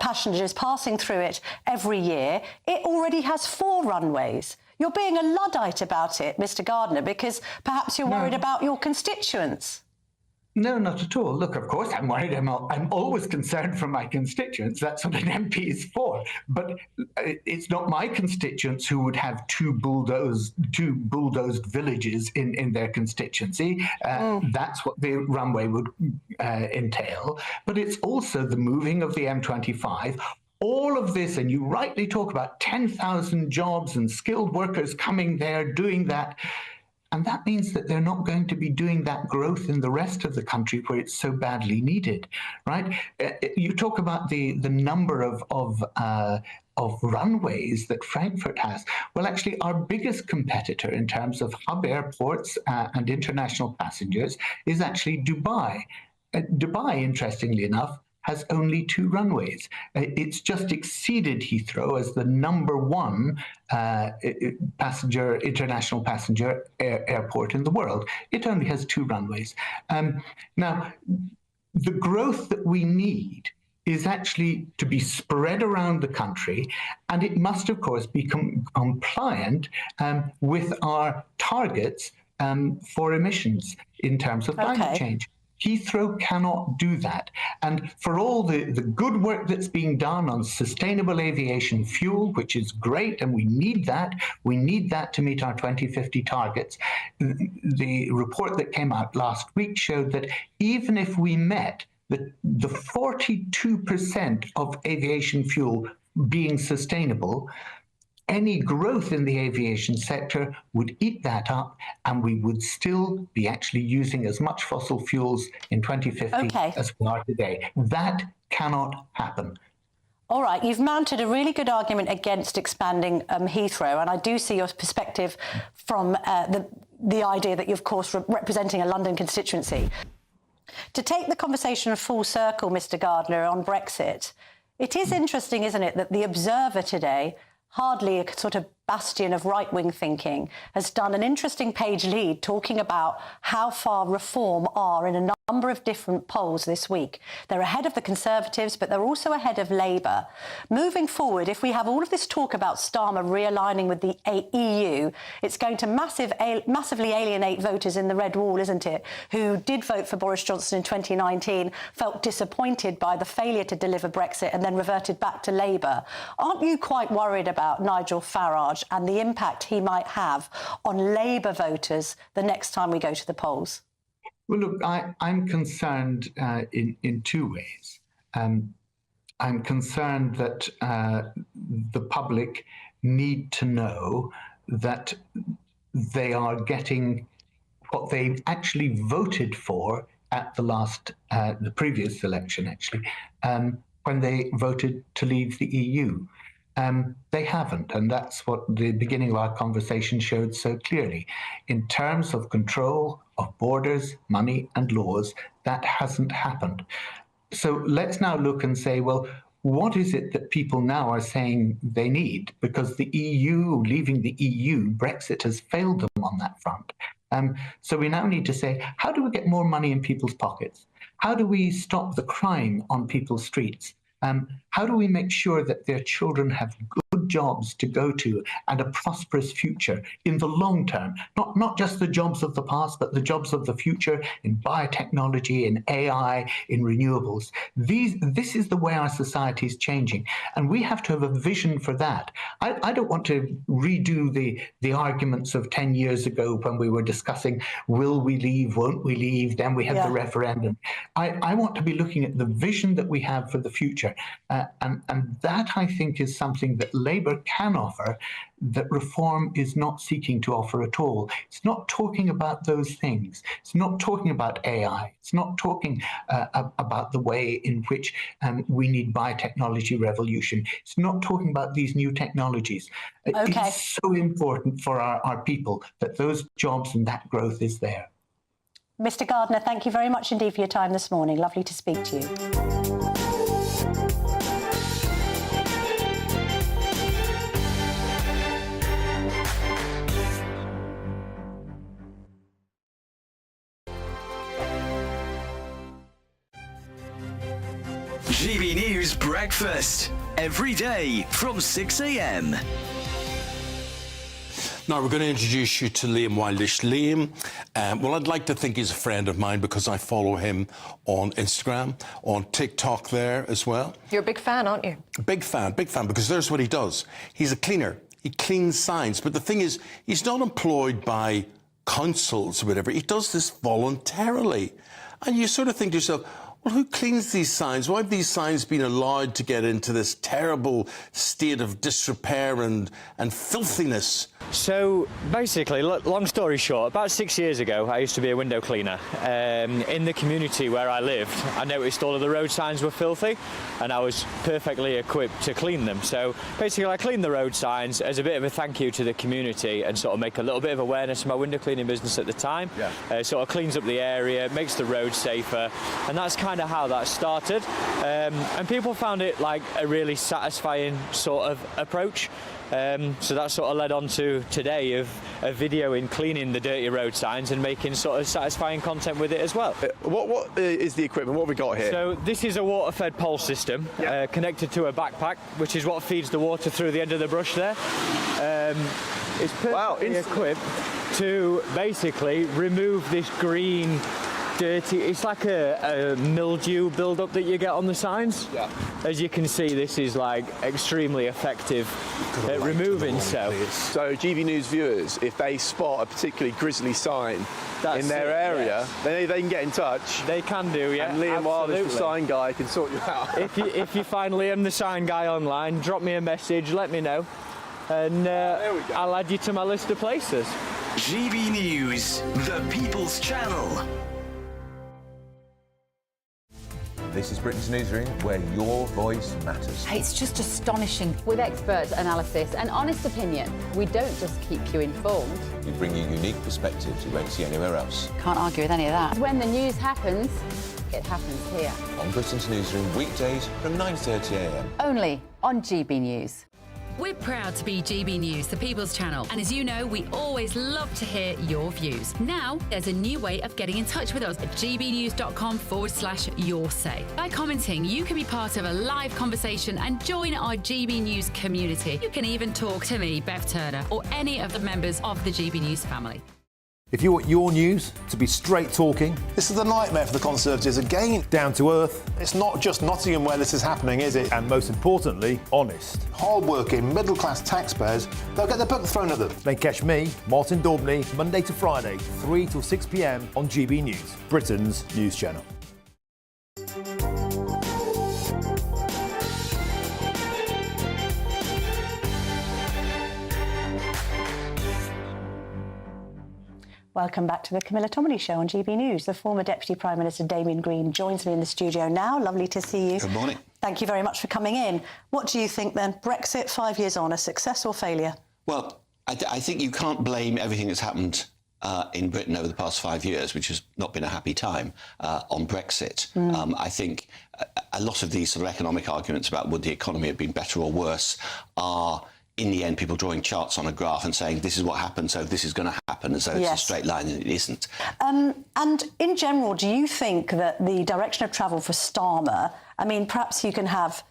passengers passing through it every year. It already has 4 runways. You're being a Luddite about it, Mr. Gardiner, because perhaps you're worried about your constituents. No, not at all. Look, of course I'm worried. I'm always concerned for my constituents. That's what an MP is for. But it's not my constituents who would have two bulldozed villages in their constituency. That's what the runway would entail. But it's also the moving of the M25. All of this, and you rightly talk about 10,000 jobs and skilled workers coming there, doing that. And that means that they're not going to be doing that growth in the rest of the country where it's so badly needed, right? You talk about the number of runways that Frankfurt has. Well, actually, our biggest competitor in terms of hub airports and international passengers is actually Dubai. Dubai, interestingly enough, has only 2 runways. It's just exceeded Heathrow as the #1 international passenger airport in the world. It only has 2 runways. Now, the growth that we need is actually to be spread around the country, and it must, of course, be compliant with our targets for emissions in terms of climate change. Heathrow cannot do that. And for all the good work that's being done on sustainable aviation fuel, which is great, and we need that to meet our 2050 targets. The report that came out last week showed that even if we met the 42% of aviation fuel being sustainable, any growth in the aviation sector would eat that up, and we would still be actually using as much fossil fuels in 2050 as we are today. That cannot happen. All right, you've mounted a really good argument against expanding Heathrow, and I do see your perspective from the idea that you're, of course, representing a London constituency. To take the conversation full circle, Mr. Gardiner, on Brexit, it is interesting, isn't it, that The Observer today, hardly a sort of bastion of right-wing thinking, has done an interesting page lead talking about how far Reform are in a number of different polls this week. They're ahead of the Conservatives, but they're also ahead of Labour. Moving forward, if we have all of this talk about Starmer realigning with the EU, it's going to massively alienate voters in the Red Wall, isn't it, who did vote for Boris Johnson in 2019, felt disappointed by the failure to deliver Brexit and then reverted back to Labour. Aren't you quite worried about Nigel Farage and the impact he might have on Labour voters the next time we go to the polls? Well, look, I'm concerned in 2 ways. I'm concerned that the public need to know that they are getting what they actually voted for at the previous election, actually, when they voted to leave the EU. They haven't, and that's what the beginning of our conversation showed so clearly. In terms of control of borders, money and laws, that hasn't happened. So let's now look and say, well, what is it that people now are saying they need? Because the EU, leaving the EU, Brexit has failed them on that front. So we now need to say, how do we get more money in people's pockets? How do we stop the crime on people's streets? How do we make sure that their children have good jobs to go to and a prosperous future in the long term? Not just the jobs of the past, but the jobs of the future in biotechnology, in AI, in renewables. This is the way our society is changing, and we have to have a vision for that. I don't want to redo the arguments of 10 years ago when we were discussing, will we leave, won't we leave, then we had the referendum. I want to be looking at the vision that we have for the future. And that, I think, is something that Labour can offer that Reform is not seeking to offer at all. It's not talking about those things. It's not talking about AI. It's not talking about the way in which we need biotechnology revolution. It's not talking about these new technologies. It's so important for our people that those jobs and that growth is there. Mr. Gardiner, thank you very much indeed for your time this morning. Lovely to speak to you. GB News Breakfast, every day from 6 a.m. Now, we're going to introduce you to Liam Wildish. Liam, well, I'd like to think he's a friend of mine because I follow him on Instagram, on TikTok there as well. You're a big fan, aren't you? Big fan, because there's what he does. He's a cleaner. He cleans signs. But the thing is, he's not employed by councils or whatever. He does this voluntarily. And you sort of think to yourself, well, who cleans these signs? Why have these signs been allowed to get into this terrible state of disrepair and filthiness So basically, long story short, about 6 years ago I used to be a window cleaner. In the community where I lived, I noticed all of the road signs were filthy and I was perfectly equipped to clean them. So basically I cleaned the road signs as a bit of a thank you to the community and sort of make a little bit of awareness of my window cleaning business at the time. Sort of cleans up the area, makes the road safer, and that's kind of how that started. And people found it like a really satisfying sort of approach. So that sort of led on to today of a video in cleaning the dirty road signs and making sort of satisfying content with it as well. What is the equipment? What have we got here? So this is a water-fed pole system connected to a backpack, which is what feeds the water through the end of the brush there. It's perfectly equipped to basically remove this green dirty, it's like a mildew build-up that you get on the signs. As you can see, this is like extremely effective at removing so. So GB News viewers, if they spot a particularly grisly sign in their area, then they can get in touch. They can do, yeah. And Liam Wilder's the sign guy can sort you out. If you find Liam the sign guy online, drop me a message, let me know, and I'll add you to my list of places. GB News, the People's Channel. This is Britain's Newsroom, where your voice matters. It's just astonishing. With expert analysis and honest opinion, we don't just keep you informed. We bring you unique perspectives you won't see anywhere else. Can't argue with any of that. When the news happens, it happens here. On Britain's Newsroom, weekdays from 9:30 a.m. Only on GB News. We're proud to be GB News, the People's Channel. And as you know, we always love to hear your views. Now, there's a new way of getting in touch with us at gbnews.com/yoursay. By commenting, you can be part of a live conversation and join our GB News community. You can even talk to me, Bev Turner, or any of the members of the GB News family. If you want your news to be straight talking... This is the nightmare for the Conservatives again. Down to earth. It's not just Nottingham where this is happening, is it? And most importantly, honest. Hard-working, middle-class taxpayers, they'll get their book thrown at them. Then catch me, Martin Daubney, Monday to Friday, 3 till 6 p.m. on GB News, Britain's news channel. Welcome back to the Camilla Tominey Show on GB News. The former Deputy Prime Minister Damian Green joins me in the studio now. Lovely to see you. Good morning. Thank you very much for coming in. What do you think then? Brexit 5 years on, a success or failure? Well, I think you can't blame everything that's happened in Britain over the past 5 years, which has not been a happy time, on Brexit. I think a lot of these sort of economic arguments about would the economy have been better or worse are, in the end, people drawing charts on a graph and saying this is what happened, so this is going to happen, as though it's a straight line, and it isn't. And in general, do you think that the direction of travel for Starmer, I mean, perhaps you can have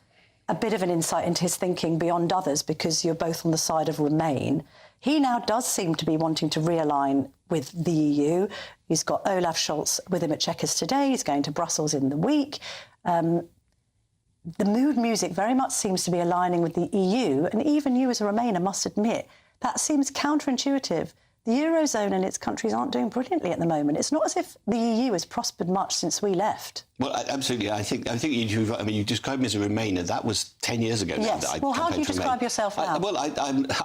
a bit of an insight into his thinking beyond others because you're both on the side of Remain. He now does seem to be wanting to realign with the EU. He's got Olaf Scholz with him at Chequers today. He's going to Brussels in the week. The mood music very much seems to be aligning with the EU, and even you as a Remainer must admit that seems counterintuitive. The Eurozone and its countries aren't doing brilliantly at the moment. It's not as if the EU has prospered much since we left. Well, absolutely. I think you described me as a Remainer. That was 10 years ago. Yes. Now that well, how do you describe yourself now?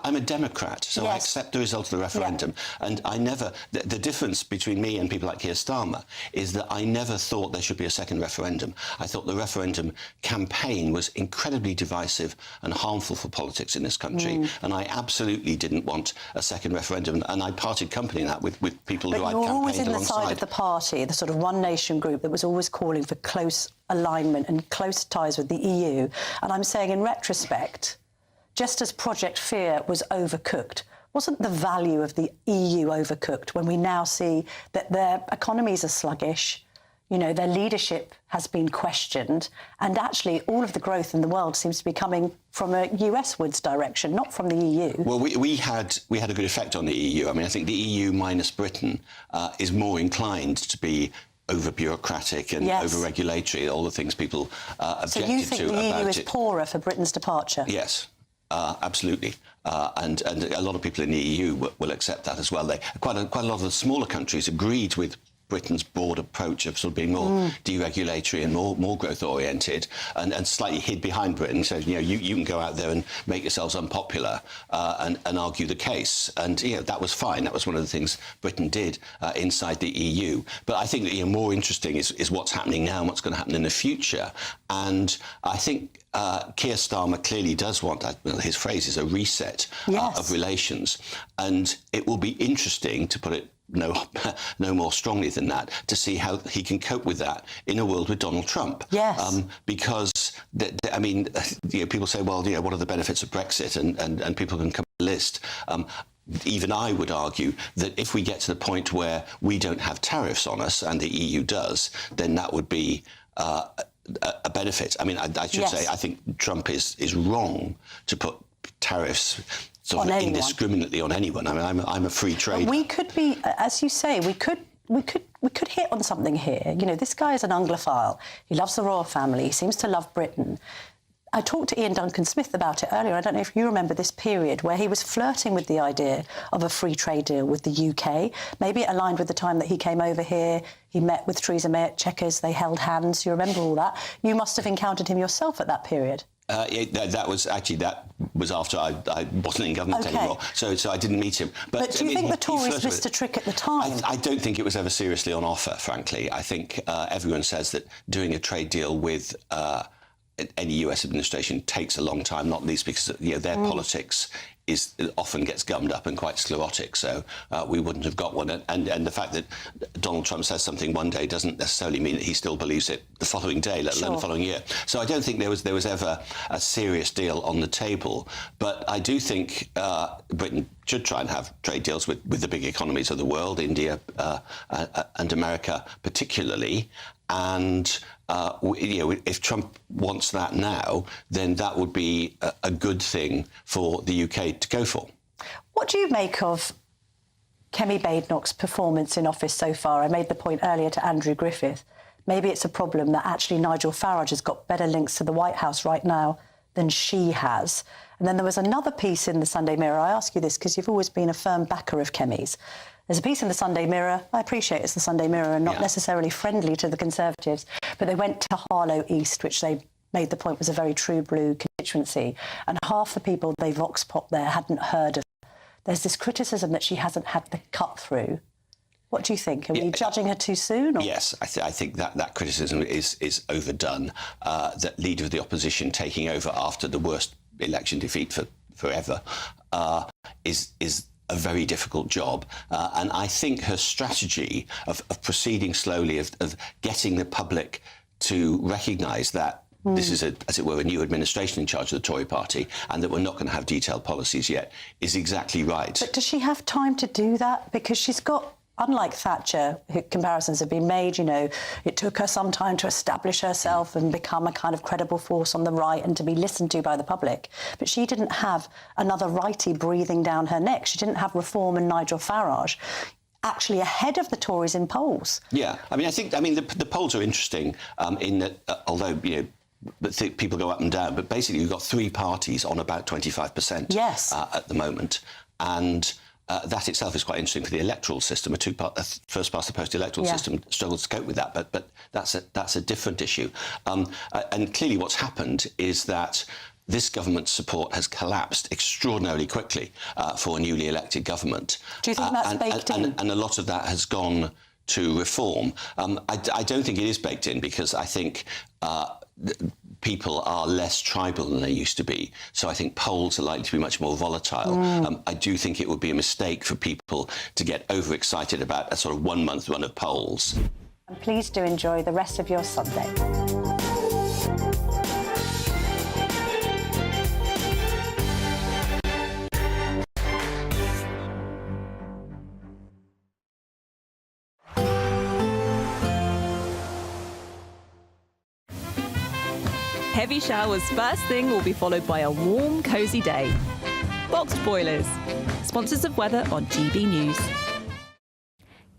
I'm a Democrat, so I accept the result of the referendum. And I never... The difference between me and people like Keir Starmer is that I never thought there should be a second referendum. I thought the referendum campaign was incredibly divisive and harmful for politics in this country. And I absolutely didn't want a second referendum. And I parted company in that with people who I'd campaigned alongside. But you're always in the side of the party, the sort of One Nation group that was always calling for close alignment and close ties with the EU. And I'm saying, in retrospect, just as Project Fear was overcooked, wasn't the value of the EU overcooked when we now see that their economies are sluggish, you know, their leadership has been questioned, and actually all of the growth in the world seems to be coming from a US-wards direction, not from the EU. Well, we had a good effect on the EU. I mean, I think the EU minus Britain is more inclined to be over-bureaucratic and over-regulatory, all the things people objected to about it. So you think the EU is poorer for Britain's departure? Yes. Absolutely, and a lot of people in the EU will accept that as well. Quite a lot of the smaller countries agreed with Britain's broad approach of sort of being more deregulatory and more growth oriented, and slightly hid behind Britain. So you can go out there and make yourselves unpopular and argue the case, and that was fine. That was one of the things Britain did inside the EU. But I think that more interesting is what's happening now and what's going to happen in the future. And I think Keir Starmer clearly does want, his phrase is a reset of relations, and it will be interesting, to put it no more strongly than that, to see how he can cope with that in a world with Donald Trump. Yes. Because, people say, well, what are the benefits of Brexit? And people can come to the list. Even I would argue that if we get to the point where we don't have tariffs on us and the EU does, then that would be a benefit. I mean, I should say, I think Trump is wrong to put tariffs sort of indiscriminately on anyone. I mean, I'm a free trader. We could be, as you say, we could hit on something here. This guy is an Anglophile. He loves the royal family. He seems to love Britain. I talked to Ian Duncan-Smith about it earlier. I don't know if you remember this period where he was flirting with the idea of a free trade deal with the UK. Maybe it aligned with the time that he came over here. He met with Theresa May at Chequers. They held hands. You remember all that? You must have encountered him yourself at that period. That was after I wasn't in government anymore, so I didn't meet him. But do you think the Tories missed a trick at the time? I don't think it was ever seriously on offer, frankly. I think everyone says that doing a trade deal with any US administration takes a long time, not least because their politics often gets gummed up and quite sclerotic, so we wouldn't have got one. And the fact that Donald Trump says something one day doesn't necessarily mean that he still believes it the following day, let alone the following year. So I don't think there was ever a serious deal on the table. But I do think Britain should try and have trade deals with the big economies of the world, India and America particularly. And if Trump wants that now, then that would be a good thing for the UK to go for. What do you make of Kemi Badenoch's performance in office so far? I made the point earlier to Andrew Griffith. Maybe it's a problem that actually Nigel Farage has got better links to the White House right now than she has. And then there was another piece in the Sunday Mirror. I ask you this because you've always been a firm backer of Kemi's. There's a piece in the Sunday Mirror. I appreciate it's the Sunday Mirror and not necessarily friendly to the Conservatives, but they went to Harlow East, which they made the point was a very true blue constituency, and half the people they vox pop there hadn't heard of her. There's this criticism that she hasn't had the cut through. What do you think? Are we judging her too soon? Or? Yes, I think that criticism is overdone. That leader of the opposition taking over after the worst election defeat forever is a very difficult job. And I think her strategy of proceeding slowly, of getting the public to recognise that this is, as it were, a new administration in charge of the Tory party and that we're not going to have detailed policies yet, is exactly right. But does she have time to do that? Because she's got... Unlike Thatcher, comparisons have been made, it took her some time to establish herself and become a kind of credible force on the right and to be listened to by the public. But she didn't have another righty breathing down her neck. She didn't have Reform and Nigel Farage actually ahead of the Tories in polls. Yeah, I mean, the polls are interesting in that, although, people go up and down, but basically you've got three parties on about 25% at the moment. And... that itself is quite interesting for the electoral system. A first-past-the-post electoral system struggles to cope with that, but that's a different issue. And clearly what's happened is that this government's support has collapsed extraordinarily quickly for a newly elected government. Do you think that's baked in? And a lot of that has gone to Reform. I don't think it is baked in because I think... people are less tribal than they used to be. So I think polls are likely to be much more volatile. I do think it would be a mistake for people to get overexcited about a sort of 1 month run of polls. And please do enjoy the rest of your Sunday. Heavy showers first thing will be followed by a warm, cosy day. Boxed boilers, sponsors of weather on GB News.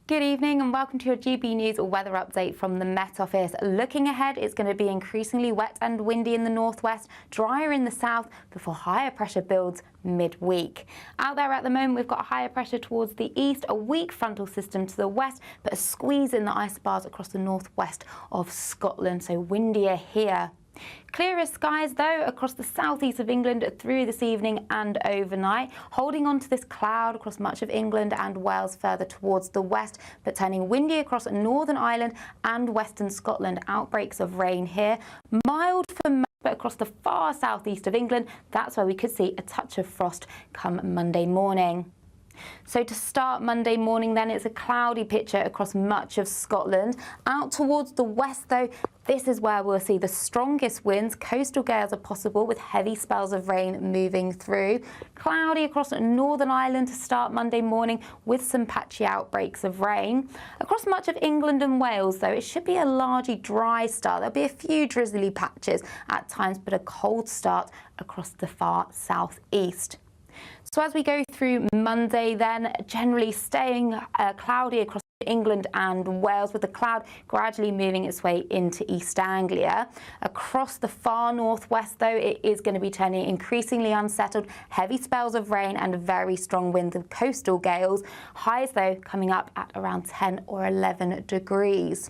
Good evening and welcome to your GB News weather update from the Met Office. Looking ahead, it's going to be increasingly wet and windy in the northwest, drier in the south before higher pressure builds midweek. Out there at the moment, we've got higher pressure towards the east, a weak frontal system to the west, but a squeeze in the isobars across the northwest of Scotland, so windier here. Clearer skies, though, across the southeast of England through this evening and overnight, holding on to this cloud across much of England and Wales further towards the west, but turning windy across Northern Ireland and western Scotland. Outbreaks of rain here. Mild for most, but across the far southeast of England, that's where we could see a touch of frost come Monday morning. So to start Monday morning then, it's a cloudy picture across much of Scotland. Out towards the west though, this is where we'll see the strongest winds. Coastal gales are possible with heavy spells of rain moving through. Cloudy across Northern Ireland to start Monday morning with some patchy outbreaks of rain. Across much of England and Wales though, it should be a largely dry start. There'll be a few drizzly patches at times, but a cold start across the far southeast. So as we go through Monday then, generally staying cloudy across England and Wales, with the cloud gradually moving its way into East Anglia. Across the far northwest though, it is going to be turning increasingly unsettled, heavy spells of rain and very strong winds and coastal gales. Highs though coming up at around 10 or 11 degrees.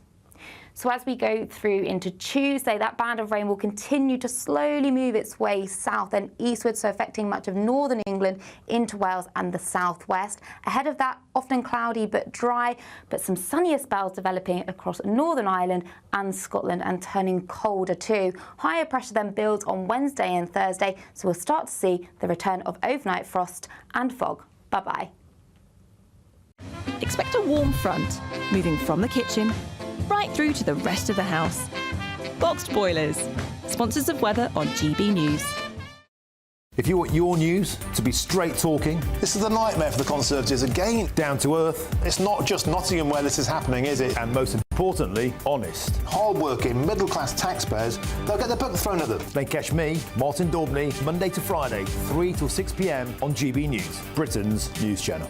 So as we go through into Tuesday, that band of rain will continue to slowly move its way south and eastward, so affecting much of northern England into Wales and the southwest. Ahead of that, often cloudy but dry, but some sunnier spells developing across Northern Ireland and Scotland and turning colder too. Higher pressure then builds on Wednesday and Thursday, so we'll start to see the return of overnight frost and fog. Bye-bye. Expect a warm front moving from the kitchen right through to the rest of the house. Boxed Boilers, sponsors of weather on GB News. If you want your news to be straight talking, This is a nightmare for the Conservatives again. down to earth, It's not just Nottingham where this is happening, is it? and most importantly, honest, Hard-working, middle-class taxpayers, they'll get the book thrown at them. then catch me, Martin Daubney, Monday to Friday, 3 till 6 p.m. on GB News, Britain's news channel.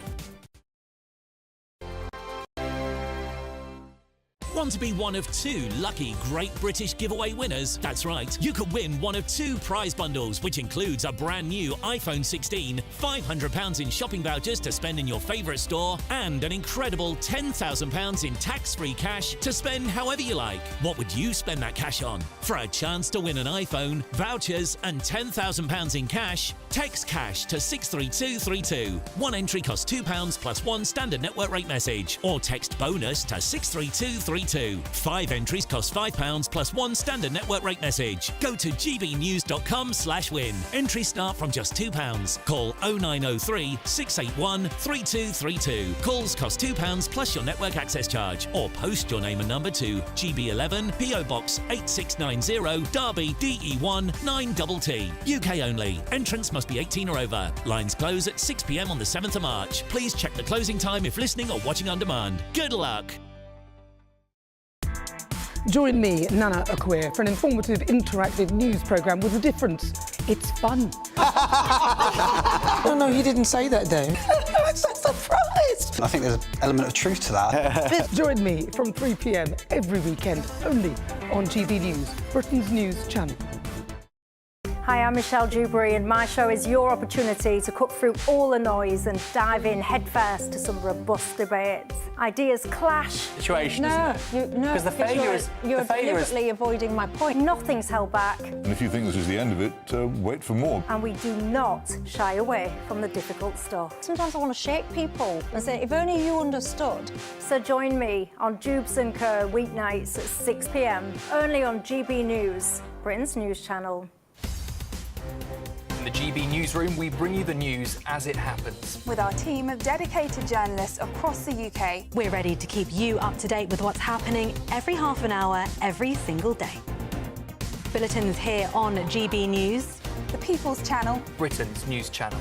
Want to be one of 2 lucky Great British giveaway winners? That's right, you could win one of 2 prize bundles, which includes a brand new iPhone 16, £500 in shopping vouchers to spend in your favourite store, and an incredible £10,000 in tax-free cash to spend however you like. What would you spend that cash on? For a chance to win an iPhone, vouchers and £10,000 in cash, text cash to 63232. One entry costs £2 plus 1 standard network rate message, or text bonus to 63232. 5 entries cost £5 plus 1 standard network rate message. Go to gbnews.com/win. Entries start from just £2. Call 0903 681 3232. Calls cost £2 plus your network access charge, or post your name and number to GB11 PO Box 8690 Derby DE1 9TT. UK only. Entrance must be 18 or over. Lines close at 6 p.m. on the 7th of March. Please check the closing time if listening or watching on demand. Good luck. Join me, Nana Akwe, for an informative, interactive news programme with a difference. It's fun. No, he didn't say that, though. I'm so surprised. I think there's an element of truth to that. Join me from 3 p.m. every weekend, only on GB News, Britain's news channel. Hi, I'm Michelle Dewberry, and my show is your opportunity to cut through all the noise and dive in headfirst to some robust debates. Ideas clash. Situation, Because the failure is... You're deliberately avoiding my point. Nothing's held back, And if you think this is the end of it, wait for more. and we do not shy away from the difficult stuff. Sometimes I want to shake people and say, if only you understood. So join me on Jubes & Co. weeknights at 6 p.m. only on GB News, Britain's news channel. In the GB newsroom, we bring you the news as it happens. With our team of dedicated journalists across the UK, we're ready to keep you up to date with what's happening every half an hour, every single day. Bulletins here on GB News, the People's Channel, Britain's news channel.